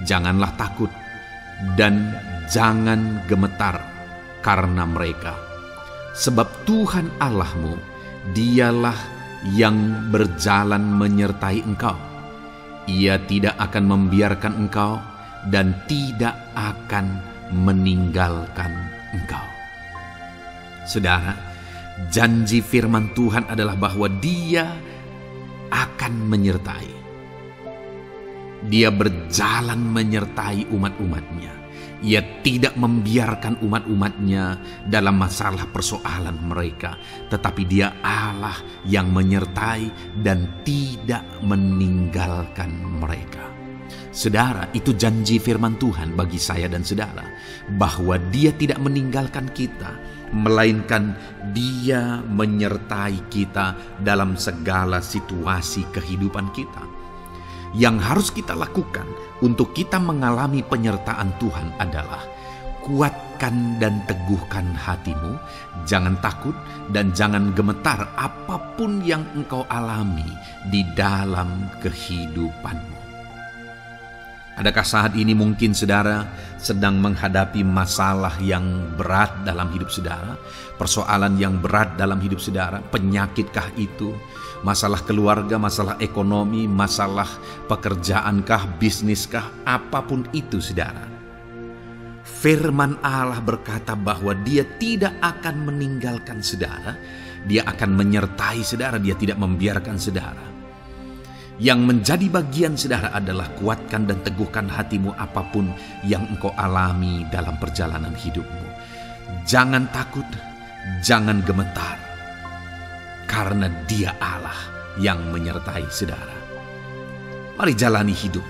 Janganlah takut dan jangan gemetar karena mereka. Sebab Tuhan Allahmu, Dialah yang berjalan menyertai engkau. Ia tidak akan membiarkan engkau dan tidak akan meninggalkan engkau. Saudara, janji firman Tuhan adalah bahwa Dia akan menyertai. Dia berjalan menyertai umat-umatnya. Ia tidak membiarkan umat-umatnya dalam masalah persoalan mereka, tetapi Dia Allah yang menyertai dan tidak meninggalkan mereka. Saudara, itu janji firman Tuhan bagi saya dan saudara, bahwa Dia tidak meninggalkan kita, melainkan Dia menyertai kita dalam segala situasi kehidupan kita. Yang harus kita lakukan untuk kita mengalami penyertaan Tuhan adalah kuatkan dan teguhkan hatimu, jangan takut dan jangan gemetar apapun yang engkau alami di dalam kehidupanmu. Adakah saat ini mungkin saudara sedang menghadapi masalah yang berat dalam hidup saudara? Persoalan yang berat dalam hidup saudara? Penyakitkah itu? Masalah keluarga, masalah ekonomi, masalah pekerjaankah, bisniskah? Apapun itu saudara. Firman Allah berkata bahwa Dia tidak akan meninggalkan saudara. Dia akan menyertai saudara, Dia tidak membiarkan saudara. Yang menjadi bagian saudara adalah kuatkan dan teguhkan hatimu apapun yang engkau alami dalam perjalanan hidupmu. Jangan takut, jangan gemetar, karena Dia Allah yang menyertai saudara. Mari jalani hidup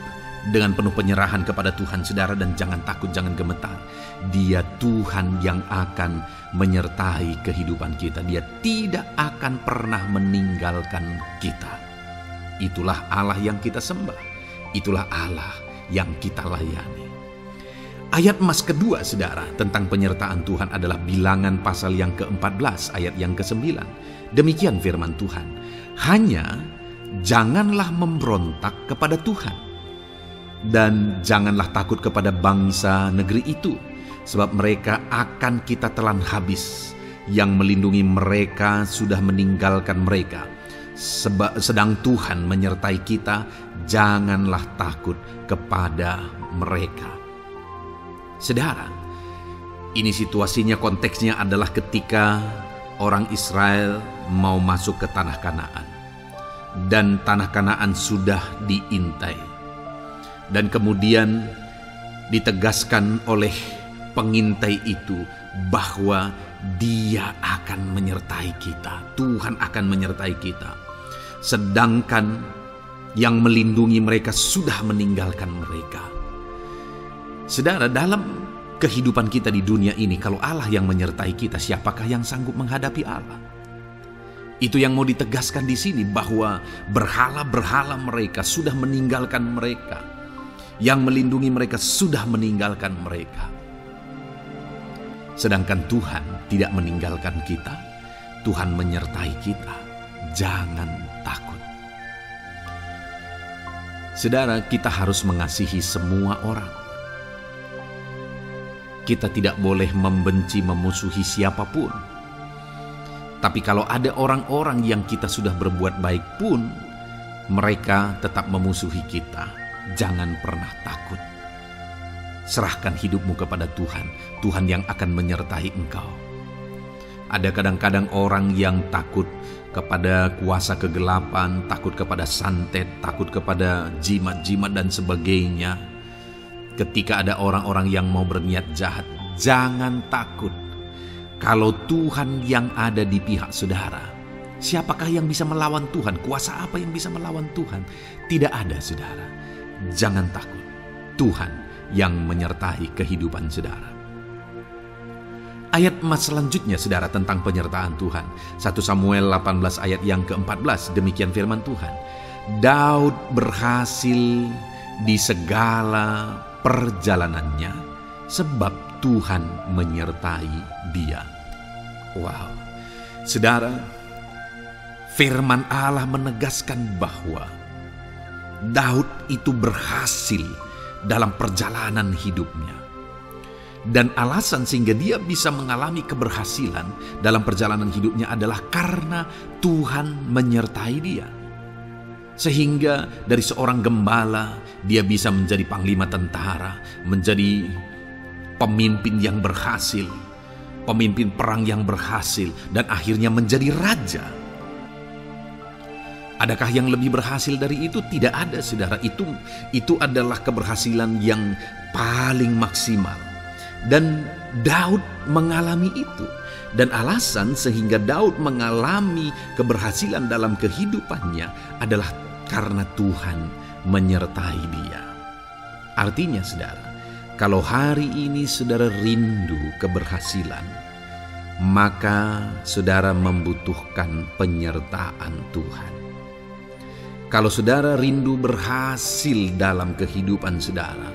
dengan penuh penyerahan kepada Tuhan saudara, dan jangan takut, jangan gemetar. Dia Tuhan yang akan menyertai kehidupan kita. Dia tidak akan pernah meninggalkan kita. Itulah Allah yang kita sembah. Itulah Allah yang kita layani. Ayat emas kedua saudara tentang penyertaan Tuhan adalah Bilangan pasal yang ke-14 ayat yang ke-9. Demikian firman Tuhan. Hanya janganlah memberontak kepada Tuhan, dan janganlah takut kepada bangsa negeri itu, sebab mereka akan kita telan habis. Yang melindungi mereka sudah meninggalkan mereka. Sedang Tuhan menyertai kita, janganlah takut kepada mereka. Saudara, ini situasinya, konteksnya adalah ketika orang Israel mau masuk ke tanah Kanaan, dan tanah Kanaan sudah diintai, dan kemudian ditegaskan oleh pengintai itu bahwa Dia akan menyertai kita. Tuhan akan menyertai kita. Sedangkan yang melindungi mereka sudah meninggalkan mereka. Saudara, dalam kehidupan kita di dunia ini, kalau Allah yang menyertai kita, siapakah yang sanggup menghadapi Allah? Itu yang mau ditegaskan di sini, bahwa berhala-berhala mereka sudah meninggalkan mereka. Yang melindungi mereka sudah meninggalkan mereka. Sedangkan Tuhan tidak meninggalkan kita. Tuhan menyertai kita. Jangan takut. Saudara, kita harus mengasihi semua orang. Kita tidak boleh membenci, memusuhi siapapun. Tapi kalau ada orang-orang yang kita sudah berbuat baik pun, mereka tetap memusuhi kita, jangan pernah takut. Serahkan hidupmu kepada Tuhan, Tuhan yang akan menyertai engkau. Ada kadang-kadang orang yang takut kepada kuasa kegelapan, takut kepada santet, takut kepada jimat-jimat dan sebagainya. Ketika ada orang-orang yang mau berniat jahat, jangan takut. Kalau Tuhan yang ada di pihak saudara, siapakah yang bisa melawan Tuhan? Kuasa apa yang bisa melawan Tuhan? Tidak ada, saudara. Jangan takut. Tuhan yang menyertai kehidupan saudara. Ayat emas selanjutnya saudara tentang penyertaan Tuhan. 1 Samuel 18 ayat yang ke-14, demikian firman Tuhan. Daud berhasil di segala perjalanannya sebab Tuhan menyertai dia. Wow. Saudara, firman Allah menegaskan bahwa Daud itu berhasil dalam perjalanan hidupnya. Dan alasan sehingga dia bisa mengalami keberhasilan dalam perjalanan hidupnya adalah karena Tuhan menyertai dia. Sehingga dari seorang gembala, dia bisa menjadi panglima tentara, menjadi pemimpin yang berhasil, pemimpin perang yang berhasil, dan akhirnya menjadi raja. Adakah yang lebih berhasil dari itu? Tidak ada, saudara. Itu adalah keberhasilan yang paling maksimal. Dan Daud mengalami itu. Dan alasan sehingga Daud mengalami keberhasilan dalam kehidupannya adalah karena Tuhan menyertai dia. Artinya, saudara, kalau hari ini saudara rindu keberhasilan, maka saudara membutuhkan penyertaan Tuhan. Kalau saudara rindu berhasil dalam kehidupan saudara,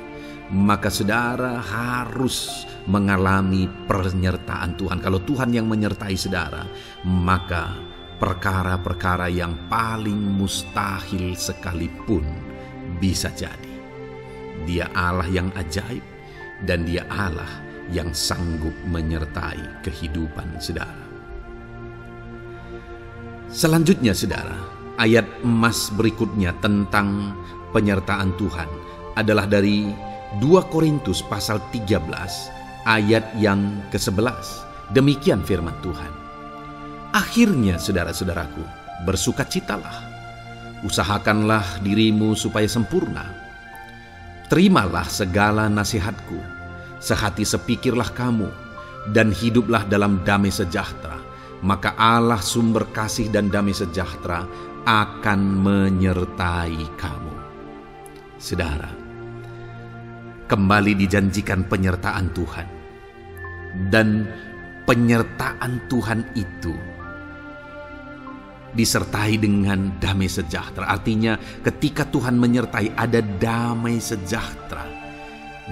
maka saudara harus mengalami penyertaan Tuhan. Kalau Tuhan yang menyertai saudara, maka perkara-perkara yang paling mustahil sekalipun bisa jadi. Dia Allah yang ajaib dan Dia Allah yang sanggup menyertai kehidupan saudara. Selanjutnya, saudara, ayat emas berikutnya tentang penyertaan Tuhan adalah dari 2 Korintus pasal 13 ayat yang ke-11. Demikian firman Tuhan. Akhirnya, saudara-saudaraku, bersukacitalah. Usahakanlah dirimu supaya sempurna. Terimalah segala nasihatku. Sehati sepikirlah kamu dan hiduplah dalam damai sejahtera. Maka Allah sumber kasih dan damai sejahtera akan menyertai kamu. Saudara, kembali dijanjikan penyertaan Tuhan. Dan penyertaan Tuhan itu disertai dengan damai sejahtera. Artinya ketika Tuhan menyertai, ada damai sejahtera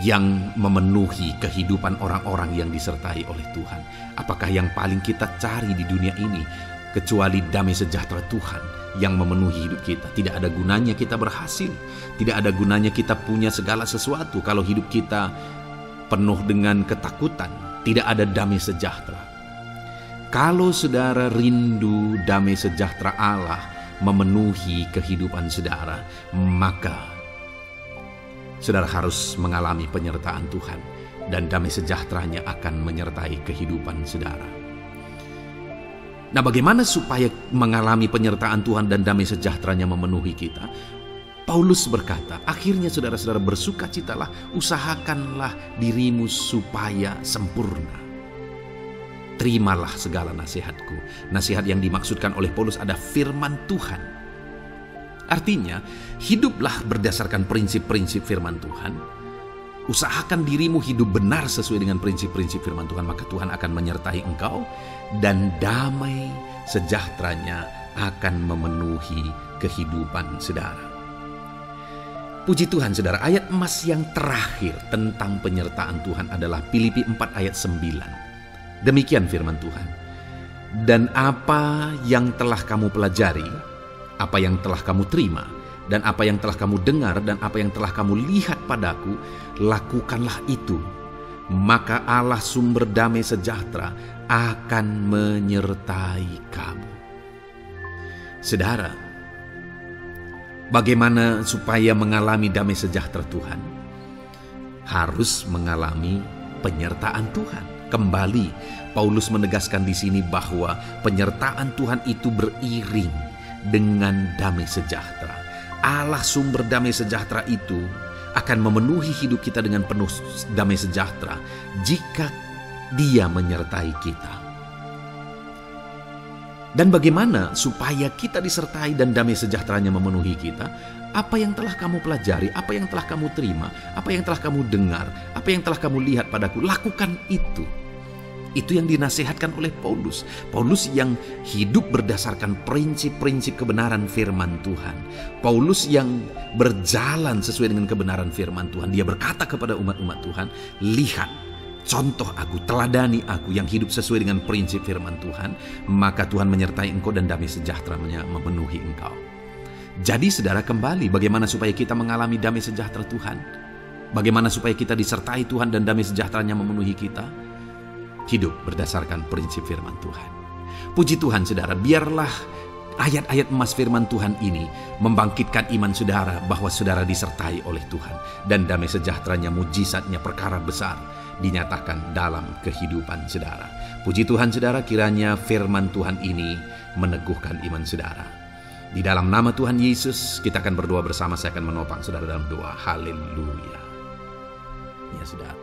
yang memenuhi kehidupan orang-orang yang disertai oleh Tuhan. Apakah yang paling kita cari di dunia ini kecuali damai sejahtera Tuhan yang memenuhi hidup kita? Tidak ada gunanya kita berhasil, tidak ada gunanya kita punya segala sesuatu kalau hidup kita penuh dengan ketakutan, tidak ada damai sejahtera. Kalau saudara rindu damai sejahtera Allah memenuhi kehidupan saudara, maka saudara harus mengalami penyertaan Tuhan dan damai sejahteranya akan menyertai kehidupan saudara. Nah, bagaimana supaya mengalami penyertaan Tuhan dan damai sejahteranya memenuhi kita? Paulus berkata, akhirnya saudara-saudara bersukacitalah, usahakanlah dirimu supaya sempurna. Terimalah segala nasihatku. Nasihat yang dimaksudkan oleh Paulus ada firman Tuhan. Artinya, hiduplah berdasarkan prinsip-prinsip firman Tuhan. Usahakan dirimu hidup benar sesuai dengan prinsip-prinsip firman Tuhan, maka Tuhan akan menyertai engkau dan damai sejahteranya akan memenuhi kehidupan saudara. Puji Tuhan, saudara, ayat emas yang terakhir tentang penyertaan Tuhan adalah Filipi 4 ayat 9. Demikian firman Tuhan. Dan apa yang telah kamu pelajari, apa yang telah kamu terima, dan apa yang telah kamu dengar, dan apa yang telah kamu lihat padaku, lakukanlah itu. Maka Allah sumber damai sejahtera akan menyertai kamu. Saudara, bagaimana supaya mengalami damai sejahtera Tuhan? Harus mengalami penyertaan Tuhan. Kembali, Paulus menegaskan di sini bahwa penyertaan Tuhan itu beriring dengan damai sejahtera. Allah sumber damai sejahtera itu akan memenuhi hidup kita dengan penuh damai sejahtera jika Dia menyertai kita. Dan bagaimana supaya kita disertai dan damai sejahteranya memenuhi kita? Apa yang telah kamu pelajari, apa yang telah kamu terima, apa yang telah kamu dengar, apa yang telah kamu lihat padaku, lakukan itu. Itu yang dinasihatkan oleh Paulus. Paulus yang hidup berdasarkan prinsip-prinsip kebenaran firman Tuhan. Paulus yang berjalan sesuai dengan kebenaran firman Tuhan. Dia berkata kepada umat-umat Tuhan, lihat, contoh aku, teladani aku yang hidup sesuai dengan prinsip firman Tuhan, maka Tuhan menyertai engkau dan damai sejahteranya memenuhi engkau. Jadi saudara, kembali bagaimana supaya kita mengalami damai sejahtera Tuhan? Bagaimana supaya kita disertai Tuhan dan damai sejahteranya memenuhi kita? Hidup berdasarkan prinsip firman Tuhan. Puji Tuhan saudara, biarlah ayat-ayat emas firman Tuhan ini membangkitkan iman saudara bahwa saudara disertai oleh Tuhan. Dan damai sejahteranya, mujizatnya, perkara besar dinyatakan dalam kehidupan saudara. Puji Tuhan saudara, kiranya firman Tuhan ini meneguhkan iman saudara. Di dalam nama Tuhan Yesus, kita akan berdoa bersama. Saya akan menopang saudara dalam doa. Haleluya. Ya saudara.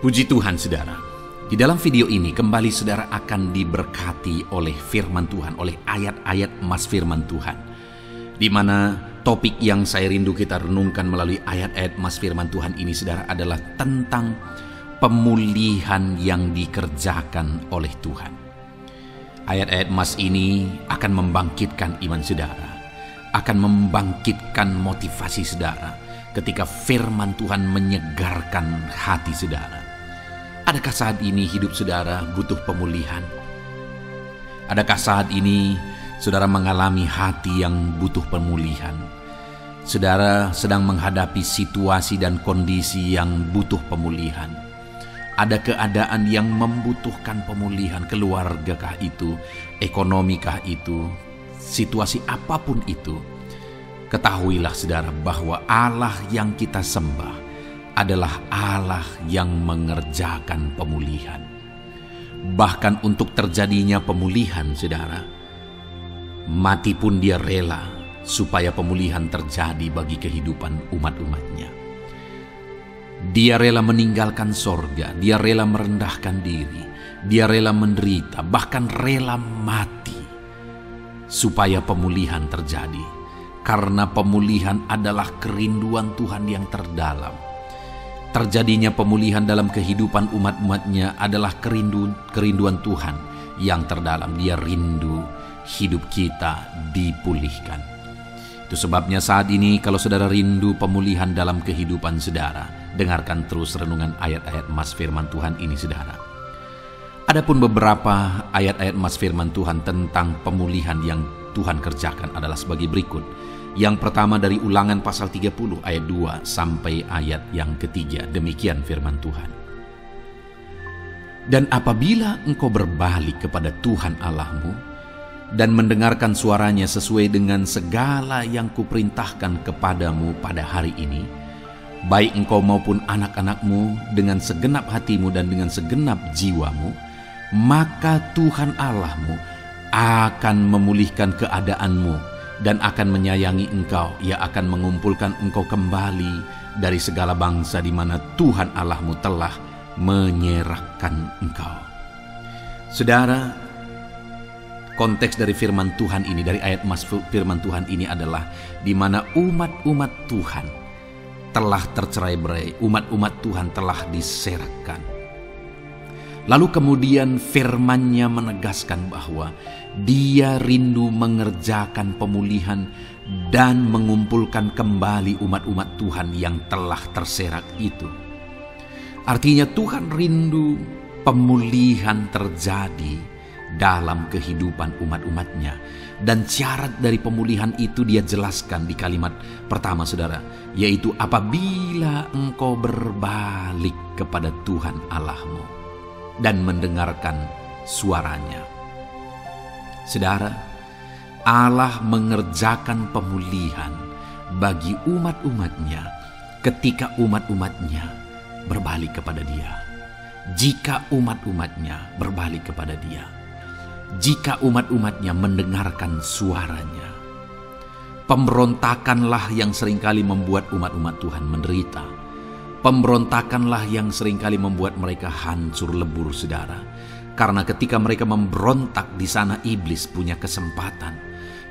Puji Tuhan saudara. Di dalam video ini kembali saudara akan diberkati oleh firman Tuhan, oleh ayat-ayat emas firman Tuhan. Di mana topik yang saya rindu kita renungkan melalui ayat-ayat emas firman Tuhan ini saudara adalah tentang pemulihan yang dikerjakan oleh Tuhan. Ayat-ayat emas ini akan membangkitkan iman saudara, akan membangkitkan motivasi saudara ketika firman Tuhan menyegarkan hati saudara. Adakah saat ini hidup saudara butuh pemulihan? Adakah saat ini saudara mengalami hati yang butuh pemulihan? Saudara sedang menghadapi situasi dan kondisi yang butuh pemulihan. Ada keadaan yang membutuhkan pemulihan, keluargakah itu, ekonomikah itu, situasi apapun itu. Ketahuilah saudara bahwa Allah yang kita sembah adalah Allah yang mengerjakan pemulihan. Bahkan untuk terjadinya pemulihan saudara, mati pun dia rela supaya pemulihan terjadi bagi kehidupan umat-umatnya. Dia rela meninggalkan sorga, dia rela merendahkan diri, dia rela menderita, bahkan rela mati supaya pemulihan terjadi. Karena pemulihan adalah kerinduan Tuhan yang terdalam. Terjadinya pemulihan dalam kehidupan umat-umatnya adalah kerinduan Tuhan yang terdalam. Dia rindu hidup kita dipulihkan. Itu sebabnya saat ini kalau saudara rindu pemulihan dalam kehidupan saudara, dengarkan terus renungan ayat-ayat emas firman Tuhan ini saudara. Adapun beberapa ayat-ayat emas firman Tuhan tentang pemulihan yang Tuhan kerjakan adalah sebagai berikut. Yang pertama dari Ulangan pasal 30 ayat 2 sampai ayat yang ketiga. Demikian firman Tuhan. Dan apabila engkau berbalik kepada Tuhan Allahmu dan mendengarkan suaranya sesuai dengan segala yang kuperintahkan kepadamu pada hari ini, baik engkau maupun anak-anakmu dengan segenap hatimu dan dengan segenap jiwamu, maka Tuhan Allahmu akan memulihkan keadaanmu dan akan menyayangi engkau. Ia akan mengumpulkan engkau kembali dari segala bangsa di mana Tuhan Allahmu telah menyerahkan engkau. Saudara, konteks dari firman Tuhan ini, dari ayat emas firman Tuhan ini adalah di mana umat-umat Tuhan telah tercerai-berai, umat-umat Tuhan telah diserahkan. Lalu kemudian firman-Nya menegaskan bahwa Dia rindu mengerjakan pemulihan dan mengumpulkan kembali umat-umat Tuhan yang telah terserak itu. Artinya Tuhan rindu pemulihan terjadi dalam kehidupan umat-umatnya. Dan syarat dari pemulihan itu dia jelaskan di kalimat pertama saudara, yaitu apabila engkau berbalik kepada Tuhan Allahmu dan mendengarkan suaranya. Saudara, Allah mengerjakan pemulihan bagi umat-umatnya ketika umat-umatnya berbalik kepada Dia. Jika umat-umatnya berbalik kepada Dia, jika umat-umatnya mendengarkan suaranya. Pemberontakanlah yang seringkali membuat umat-umat Tuhan menderita. Pemberontakanlah yang seringkali membuat mereka hancur lebur saudara. Karena ketika mereka memberontak di sana iblis punya kesempatan.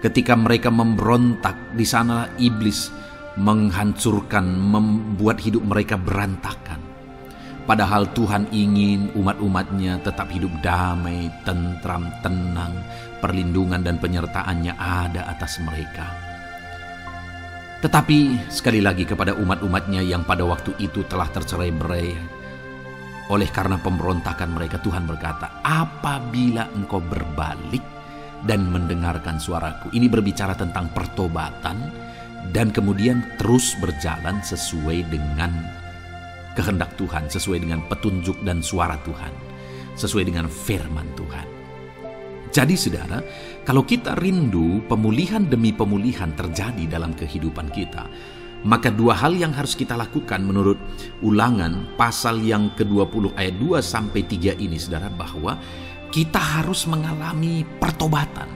Ketika mereka memberontak di sana iblis menghancurkan, membuat hidup mereka berantakan. Padahal Tuhan ingin umat-umatnya tetap hidup damai, tentram, tenang, perlindungan dan penyertaan-Nya ada atas mereka. Tetapi sekali lagi kepada umat-umatnya yang pada waktu itu telah tercerai-berai oleh karena pemberontakan mereka, Tuhan berkata, apabila engkau berbalik dan mendengarkan suaraku. Ini berbicara tentang pertobatan dan kemudian terus berjalan sesuai dengan kehendak Tuhan, sesuai dengan petunjuk dan suara Tuhan, sesuai dengan firman Tuhan. Jadi saudara, kalau kita rindu pemulihan demi pemulihan terjadi dalam kehidupan kita, maka dua hal yang harus kita lakukan menurut Ulangan pasal yang ke-20 ayat 2-3 ini saudara, bahwa kita harus mengalami pertobatan.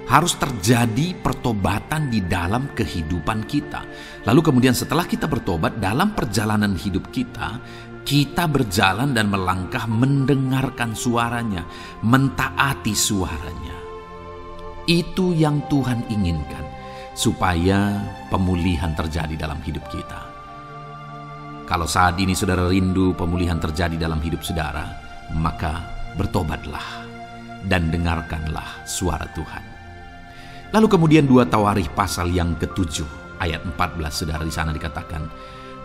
Harus terjadi pertobatan di dalam kehidupan kita. Lalu kemudian setelah kita bertobat, dalam perjalanan hidup kita, kita berjalan dan melangkah mendengarkan suaranya, mentaati suaranya. Itu yang Tuhan inginkan, supaya pemulihan terjadi dalam hidup kita. Kalau saat ini saudara rindu pemulihan terjadi dalam hidup saudara, maka bertobatlah dan dengarkanlah suara Tuhan. Lalu kemudian 2 Tawarikh pasal yang ke-7 ayat 14, saudara, di sana dikatakan,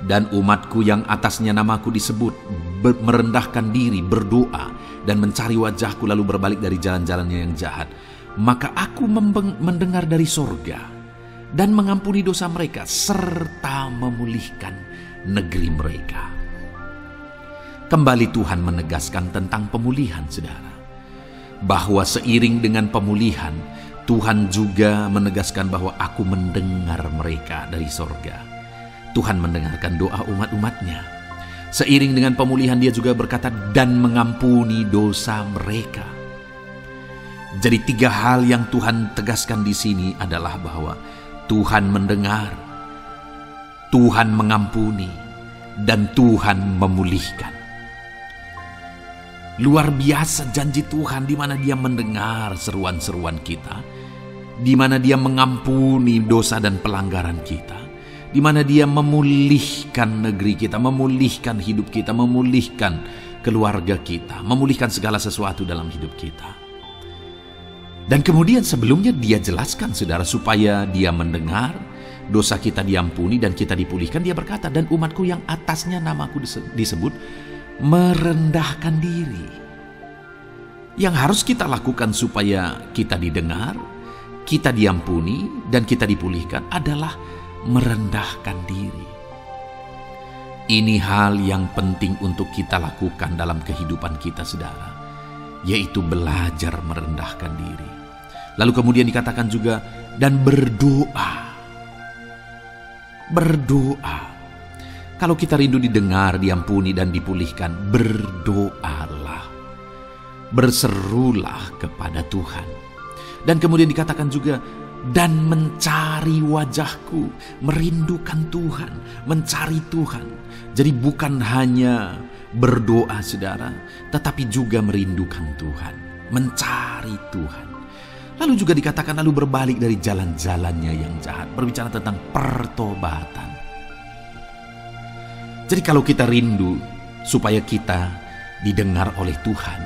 dan umatku yang atasnya namaku disebut merendahkan diri, berdoa dan mencari wajahku, lalu berbalik dari jalan-jalannya yang jahat, maka aku mendengar dari sorga dan mengampuni dosa mereka serta memulihkan negeri mereka. Kembali Tuhan menegaskan tentang pemulihan, saudara, bahwa seiring dengan pemulihan Tuhan juga menegaskan bahwa aku mendengar mereka dari sorga. Tuhan mendengarkan doa umat-umatnya. Seiring dengan pemulihan dia juga berkata dan mengampuni dosa mereka. Jadi 3 hal yang Tuhan tegaskan di sini adalah bahwa Tuhan mendengar, Tuhan mengampuni, dan Tuhan memulihkan. Luar biasa janji Tuhan, di mana Dia mendengar seruan-seruan kita, di mana Dia mengampuni dosa dan pelanggaran kita, di mana Dia memulihkan negeri kita, memulihkan hidup kita, memulihkan keluarga kita, memulihkan segala sesuatu dalam hidup kita. Dan kemudian sebelumnya Dia jelaskan, saudara, supaya Dia mendengar, dosa kita diampuni dan kita dipulihkan. Dia berkata, dan umatku yang atasnya namaku disebut merendahkan diri. Yang harus kita lakukan supaya kita didengar, kita diampuni, dan kita dipulihkan adalah merendahkan diri. Ini hal yang penting untuk kita lakukan dalam kehidupan kita, saudara, yaitu belajar merendahkan diri. Lalu kemudian dikatakan juga, dan berdoa. Berdoa. Kalau kita rindu didengar, diampuni, dan dipulihkan, berdoalah. Berserulah kepada Tuhan. Dan kemudian dikatakan juga, dan mencari wajahku, merindukan Tuhan, mencari Tuhan. Jadi bukan hanya berdoa, saudara, tetapi juga merindukan Tuhan, mencari Tuhan. Lalu juga dikatakan, lalu berbalik dari jalan-jalannya yang jahat. Berbicara tentang pertobatan. Jadi kalau kita rindu supaya kita didengar oleh Tuhan,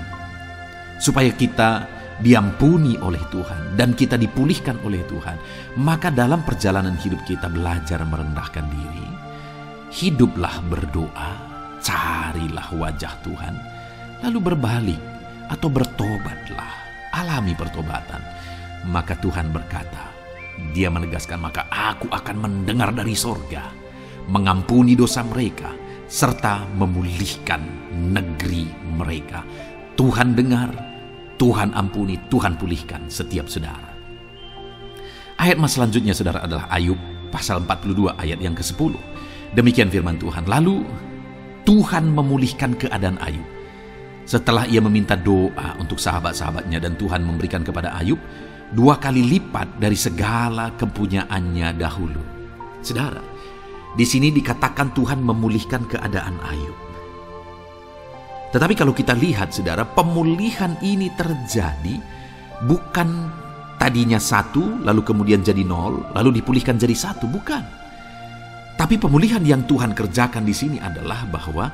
supaya kita diampuni oleh Tuhan, dan kita dipulihkan oleh Tuhan, maka dalam perjalanan hidup kita belajar merendahkan diri, hiduplah berdoa, carilah wajah Tuhan, lalu berbalik atau bertobatlah, alami pertobatan. Maka Tuhan berkata, Dia menegaskan, maka aku akan mendengar dari sorga, mengampuni dosa mereka, serta memulihkan negeri mereka. Tuhan dengar, Tuhan ampuni, Tuhan pulihkan setiap saudara. Ayat mas selanjutnya, saudara, adalah Ayub pasal 42 ayat yang ke-10. Demikian firman Tuhan. Lalu Tuhan memulihkan keadaan Ayub. Setelah ia meminta doa untuk sahabat-sahabatnya, dan Tuhan memberikan kepada Ayub 2 kali lipat dari segala kepunyaannya dahulu. Saudara, di sini dikatakan Tuhan memulihkan keadaan Ayub. Tetapi kalau kita lihat, saudara, pemulihan ini terjadi bukan tadinya 1, lalu kemudian jadi 0, lalu dipulihkan jadi 1, bukan. Tapi pemulihan yang Tuhan kerjakan di sini adalah bahwa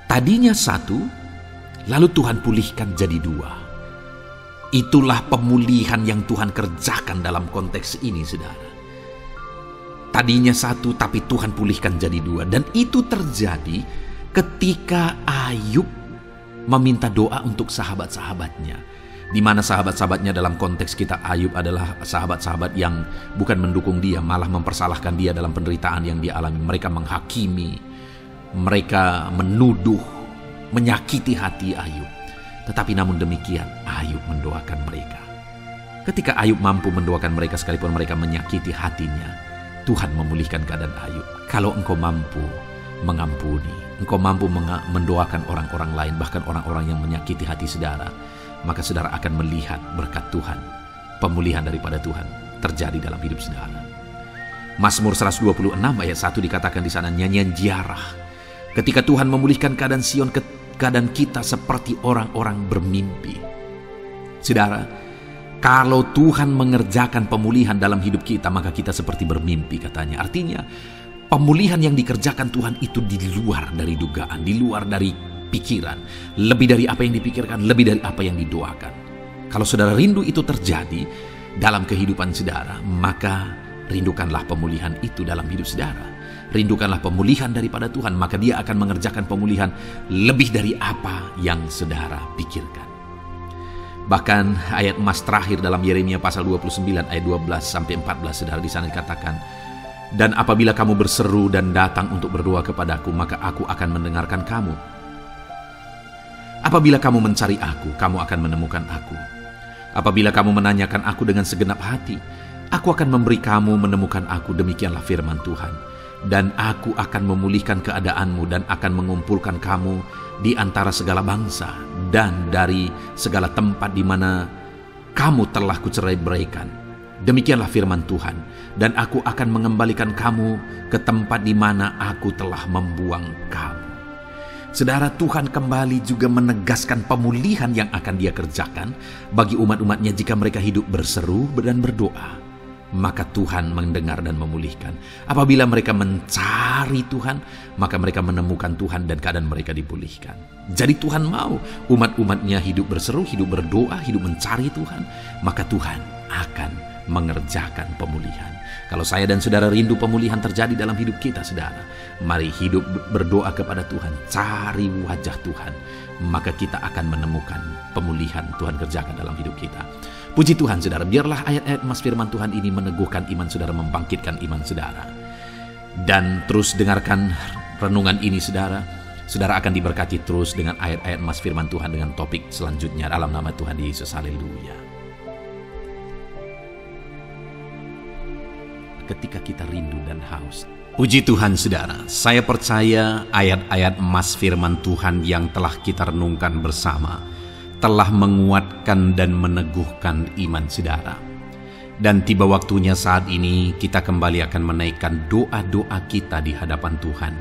tadinya 1, lalu Tuhan pulihkan jadi 2. Itulah pemulihan yang Tuhan kerjakan dalam konteks ini, saudara. Tadinya 1, tapi Tuhan pulihkan jadi 2. Dan itu terjadi ketika Ayub meminta doa untuk sahabat-sahabatnya. Di mana sahabat-sahabatnya dalam konteks kita, Ayub adalah sahabat-sahabat yang bukan mendukung dia, malah mempersalahkan dia dalam penderitaan yang dia alami. Mereka menghakimi, mereka menuduh, menyakiti hati Ayub. Tetapi namun demikian, Ayub mendoakan mereka. Ketika Ayub mampu mendoakan mereka sekalipun mereka menyakiti hatinya, Tuhan memulihkan keadaan Ayub. Kalau engkau mampu mengampuni, engkau mampu mendoakan orang-orang lain, bahkan orang-orang yang menyakiti hati saudara, maka saudara akan melihat berkat Tuhan pemulihan daripada Tuhan terjadi dalam hidup saudara. Mazmur 126 ayat 1 dikatakan di sana, nyanyian ziarah. Ketika Tuhan memulihkan keadaan Sion, keadaan kita seperti orang-orang bermimpi. Saudara, kalau Tuhan mengerjakan pemulihan dalam hidup kita, maka kita seperti bermimpi katanya. Artinya, pemulihan yang dikerjakan Tuhan itu di luar dari dugaan, di luar dari pikiran, lebih dari apa yang dipikirkan, lebih dari apa yang didoakan. Kalau saudara rindu itu terjadi dalam kehidupan saudara, maka rindukanlah pemulihan itu dalam hidup saudara. Rindukanlah pemulihan daripada Tuhan, maka Dia akan mengerjakan pemulihan lebih dari apa yang saudara pikirkan. Bahkan ayat emas terakhir dalam Yeremia pasal 29 ayat 12-14 saudara, di sana dikatakan, dan apabila kamu berseru dan datang untuk berdoa kepadaku, maka aku akan mendengarkan kamu. Apabila kamu mencari aku, kamu akan menemukan aku. Apabila kamu menanyakan aku dengan segenap hati, aku akan memberi kamu menemukan aku, demikianlah firman Tuhan. Dan aku akan memulihkan keadaanmu dan akan mengumpulkan kamu di antara segala bangsa dan dari segala tempat di mana kamu telah kucerai-beraikan. Demikianlah firman Tuhan. Dan aku akan mengembalikan kamu ke tempat di mana aku telah membuang kamu. Saudara, Tuhan kembali juga menegaskan pemulihan yang akan Dia kerjakan bagi umat-umatnya jika mereka hidup berseru dan berdoa. Maka Tuhan mendengar dan memulihkan. Apabila mereka mencari Tuhan, maka mereka menemukan Tuhan dan keadaan mereka dipulihkan. Jadi Tuhan mau umat-umatnya hidup berseru, hidup berdoa, hidup mencari Tuhan. Maka Tuhan akan mengerjakan pemulihan. Kalau saya dan saudara rindu pemulihan terjadi dalam hidup kita, saudara, mari hidup berdoa kepada Tuhan, cari wajah Tuhan, maka kita akan menemukan pemulihan Tuhan kerjakan dalam hidup kita. Puji Tuhan, saudara, biarlah ayat-ayat emas firman Tuhan ini meneguhkan iman saudara, membangkitkan iman saudara. Dan terus dengarkan renungan ini, saudara. Saudara akan diberkati terus dengan ayat-ayat emas firman Tuhan dengan topik selanjutnya dalam nama Tuhan Yesus. Haleluya. Ketika kita rindu dan haus. Puji Tuhan, saudara, saya percaya ayat-ayat emas firman Tuhan yang telah kita renungkan bersama telah menguatkan dan meneguhkan iman saudara. Dan tiba waktunya saat ini kita kembali akan menaikkan doa-doa kita di hadapan Tuhan.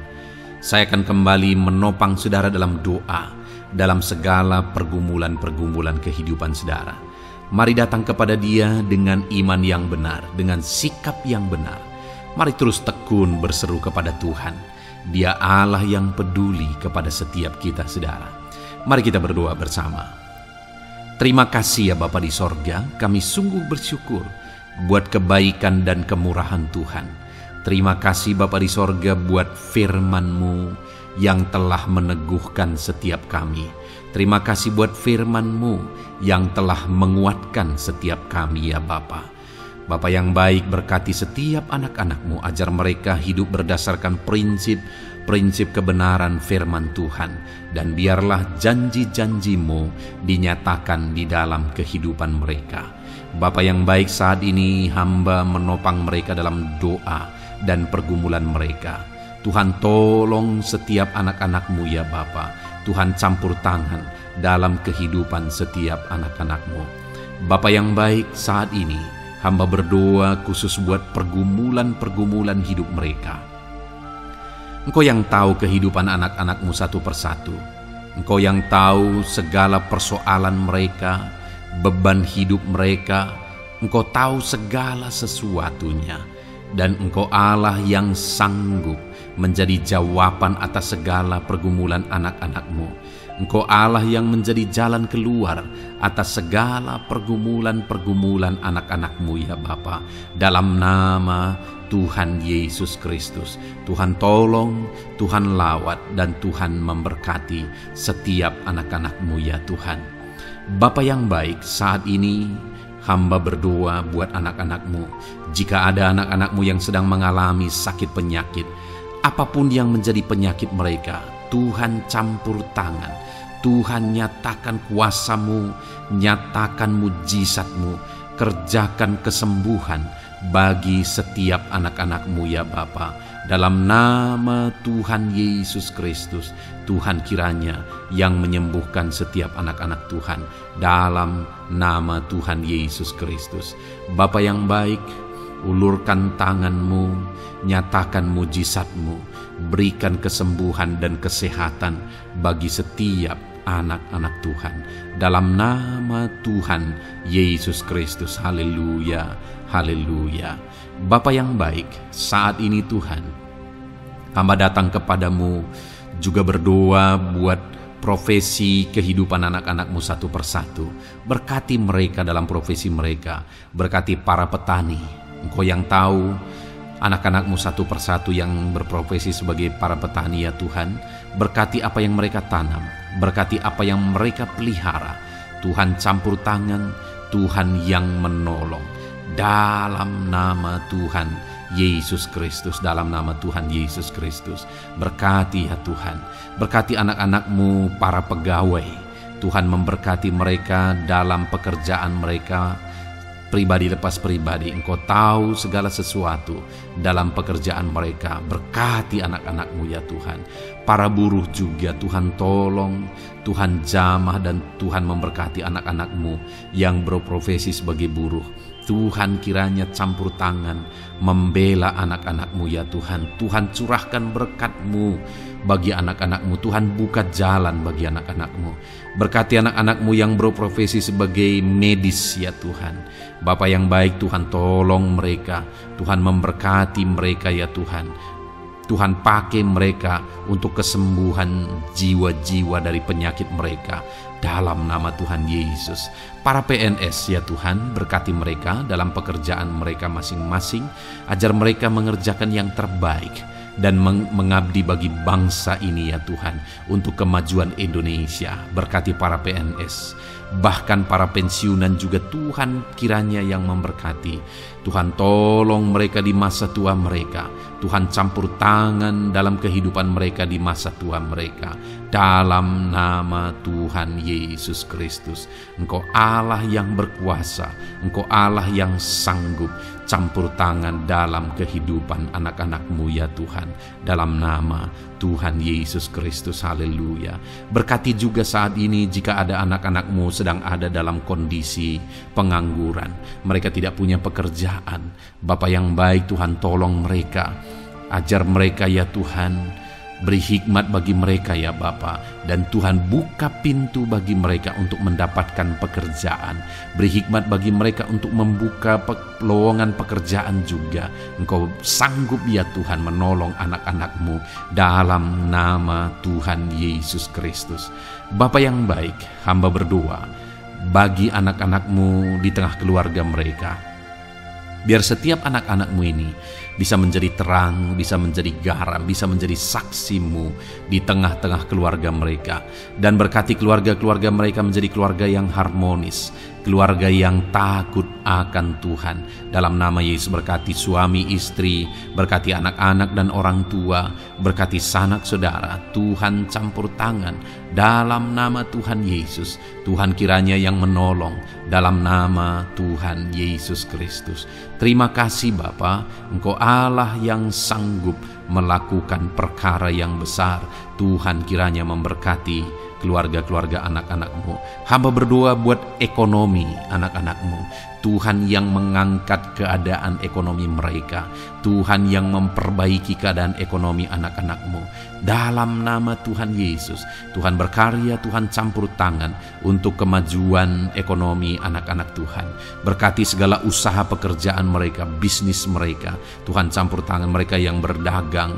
Saya akan kembali menopang saudara dalam doa, dalam segala pergumulan-pergumulan kehidupan saudara. Mari datang kepada Dia dengan iman yang benar, dengan sikap yang benar. Mari terus tekun berseru kepada Tuhan. Dia Allah yang peduli kepada setiap kita, saudara. Mari kita berdoa bersama. Terima kasih ya Bapa di sorga, kami sungguh bersyukur buat kebaikan dan kemurahan Tuhan. Terima kasih Bapa di sorga buat firman-Mu yang telah meneguhkan setiap kami. Terima kasih buat firman-Mu yang telah menguatkan setiap kami ya Bapa. Bapa yang baik, berkati setiap anak-anak-Mu, ajar mereka hidup berdasarkan prinsip kebenaran firman Tuhan. Dan biarlah janji-janji-Mu dinyatakan di dalam kehidupan mereka. Bapa yang baik, saat ini hamba menopang mereka dalam doa dan pergumulan mereka. Tuhan tolong setiap anak-anak-Mu ya Bapa. Tuhan campur tangan dalam kehidupan setiap anak-anak-Mu. Bapa yang baik, saat ini hamba berdoa khusus buat pergumulan-pergumulan hidup mereka. Engkau yang tahu kehidupan anak-anak-Mu satu persatu. Engkau yang tahu segala persoalan mereka, beban hidup mereka. Engkau tahu segala sesuatunya. Dan Engkau Allah yang sanggup menjadi jawaban atas segala pergumulan anak-anak-Mu. Engkau Allah yang menjadi jalan keluar atas segala pergumulan-pergumulan anak-anak-Mu ya Bapa. Dalam nama Tuhan Yesus Kristus, Tuhan tolong, Tuhan lawat, dan Tuhan memberkati setiap anak-anak-Mu ya Tuhan. Bapa yang baik, saat ini hamba berdoa buat anak-anak-Mu. Jika ada anak-anak-Mu yang sedang mengalami sakit penyakit, apapun yang menjadi penyakit mereka, Tuhan campur tangan. Tuhan nyatakan kuasa-Mu, nyatakan mujizat-Mu, kerjakan kesembuhan bagi setiap anak-anak-Mu ya Bapa. Dalam nama Tuhan Yesus Kristus, Tuhan kiranya yang menyembuhkan setiap anak-anak Tuhan. Dalam nama Tuhan Yesus Kristus. Bapa yang baik, ulurkan tangan-Mu, nyatakan mujizat-Mu, berikan kesembuhan dan kesehatan bagi setiap anak-anak Tuhan. Dalam nama Tuhan Yesus Kristus. Haleluya, haleluya. Bapa yang baik, saat ini Tuhan, hamba datang kepadamu juga berdoa buat profesi kehidupan anak-anak-Mu satu persatu. Berkati mereka dalam profesi mereka, berkati para petani. Engkau yang tahu anak-anak-Mu satu persatu yang berprofesi sebagai para petani ya Tuhan. Berkati apa yang mereka tanam, berkati apa yang mereka pelihara. Tuhan campur tangan, Tuhan yang menolong. Dalam nama Tuhan Yesus Kristus, dalam nama Tuhan Yesus Kristus. Berkati ya Tuhan, berkati anak-anak-Mu para pegawai. Tuhan memberkati mereka dalam pekerjaan mereka, pribadi lepas pribadi. Engkau tahu segala sesuatu dalam pekerjaan mereka. Berkati anak-anak-Mu ya Tuhan. Para buruh juga Tuhan tolong, Tuhan jamah, dan Tuhan memberkati anak-anak-Mu yang berprofesi sebagai buruh. Tuhan kiranya campur tangan membela anak-anak-Mu ya Tuhan. Tuhan curahkan berkat-Mu bagi anak-anak-Mu. Tuhan buka jalan bagi anak-anak-Mu. Berkati anak-anak-Mu yang berprofesi sebagai medis ya Tuhan. Bapa yang baik, Tuhan tolong mereka. Tuhan memberkati mereka ya Tuhan. Tuhan pakai mereka untuk kesembuhan jiwa-jiwa dari penyakit mereka. Dalam nama Tuhan Yesus. Para PNS ya Tuhan, berkati mereka dalam pekerjaan mereka masing-masing. Ajar mereka mengerjakan yang terbaik dan mengabdi bagi bangsa ini ya Tuhan, untuk kemajuan Indonesia. Berkati para PNS, bahkan para pensiunan juga Tuhan kiranya yang memberkati. Tuhan tolong mereka di masa tua mereka. Tuhan campur tangan dalam kehidupan mereka di masa tua mereka. Dalam nama Tuhan Yesus Kristus. Engkau Allah yang berkuasa, Engkau Allah yang sanggup. Campur tangan dalam kehidupan anak-anak-Mu ya Tuhan. Dalam nama Tuhan Yesus Kristus. Haleluya. Berkati juga saat ini jika ada anak-anak-Mu sedang ada dalam kondisi pengangguran. Mereka tidak punya pekerjaan. Bapa yang baik, Tuhan tolong mereka. Ajar mereka ya Tuhan. Beri hikmat bagi mereka ya Bapa. Dan Tuhan buka pintu bagi mereka untuk mendapatkan pekerjaan. Beri hikmat bagi mereka untuk membuka lowongan pekerjaan juga. Engkau sanggup ya Tuhan menolong anak-anak-Mu. Dalam nama Tuhan Yesus Kristus. Bapa yang baik, hamba berdoa bagi anak-anak-Mu di tengah keluarga mereka. Biar setiap anak-anak-Mu ini bisa menjadi terang, bisa menjadi garam, bisa menjadi saksi-Mu di tengah-tengah keluarga mereka. Dan berkati keluarga-keluarga mereka menjadi keluarga yang harmonis, keluarga yang takut akan Tuhan. Dalam nama Yesus, berkati suami istri, berkati anak-anak dan orang tua, berkati sanak saudara. Tuhan campur tangan dalam nama Tuhan Yesus. Tuhan kiranya yang menolong dalam nama Tuhan Yesus Kristus. Terima kasih Bapa, Engkau Allah yang sanggup melakukan perkara yang besar. Tuhan kiranya memberkati keluarga-keluarga anak-anak-Mu. Hamba berdoa buat ekonomi anak-anak-Mu. Tuhan yang mengangkat keadaan ekonomi mereka. Tuhan yang memperbaiki keadaan ekonomi anak-anak-Mu. Dalam nama Tuhan Yesus, Tuhan berkarya, Tuhan campur tangan untuk kemajuan ekonomi anak-anak Tuhan. Berkati segala usaha pekerjaan mereka, bisnis mereka. Tuhan campur tangan mereka yang berdagang,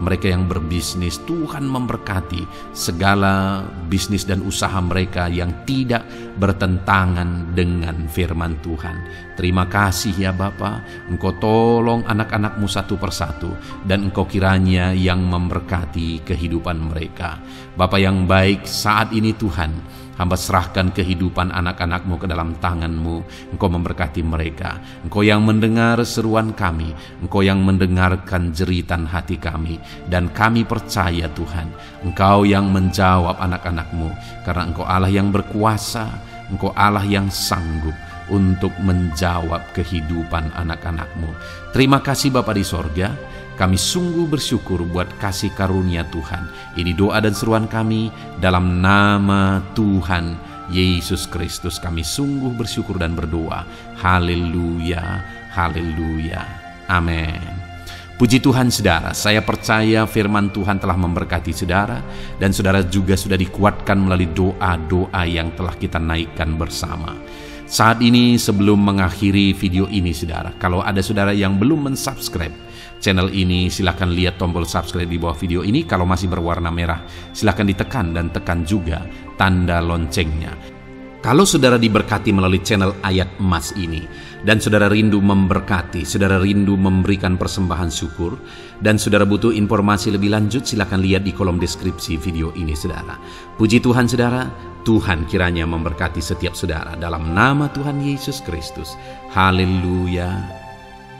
mereka yang berbisnis. Tuhan memberkati segala bisnis dan usaha mereka yang tidak bertentangan dengan firman Tuhan. Terima kasih ya Bapa, Engkau tolong anak-anak-Mu satu persatu, dan Engkau kiranya yang memberkati kehidupan mereka. Bapa yang baik, saat ini Tuhan, hamba serahkan kehidupan anak-anak-Mu ke dalam tangan-Mu. Engkau memberkati mereka. Engkau yang mendengar seruan kami, Engkau yang mendengarkan jeritan hati kami, dan kami percaya Tuhan, Engkau yang menjawab anak-anak-Mu, karena Engkau Allah yang berkuasa, Engkau Allah yang sanggup. untuk menjawab kehidupan anak-anak-Mu. Terima kasih Bapa di sorga, kami sungguh bersyukur buat kasih karunia Tuhan. Ini doa dan seruan kami dalam nama Tuhan Yesus Kristus. Kami sungguh bersyukur dan berdoa. Haleluya, haleluya, amin. Puji Tuhan saudara, saya percaya firman Tuhan telah memberkati saudara, dan saudara juga sudah dikuatkan melalui doa-doa yang telah kita naikkan bersama. Saat ini sebelum mengakhiri video ini saudara, kalau ada saudara yang belum mensubscribe channel ini, silakan lihat tombol subscribe di bawah video ini. Kalau masih berwarna merah, silakan ditekan dan tekan juga tanda loncengnya. Kalau saudara diberkati melalui channel Ayat Emas ini, dan saudara rindu memberkati, saudara rindu memberikan persembahan syukur, dan saudara butuh informasi lebih lanjut, silakan lihat di kolom deskripsi video ini saudara. Puji Tuhan saudara, Tuhan kiranya memberkati setiap saudara dalam nama Tuhan Yesus Kristus. Haleluya,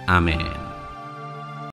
amin.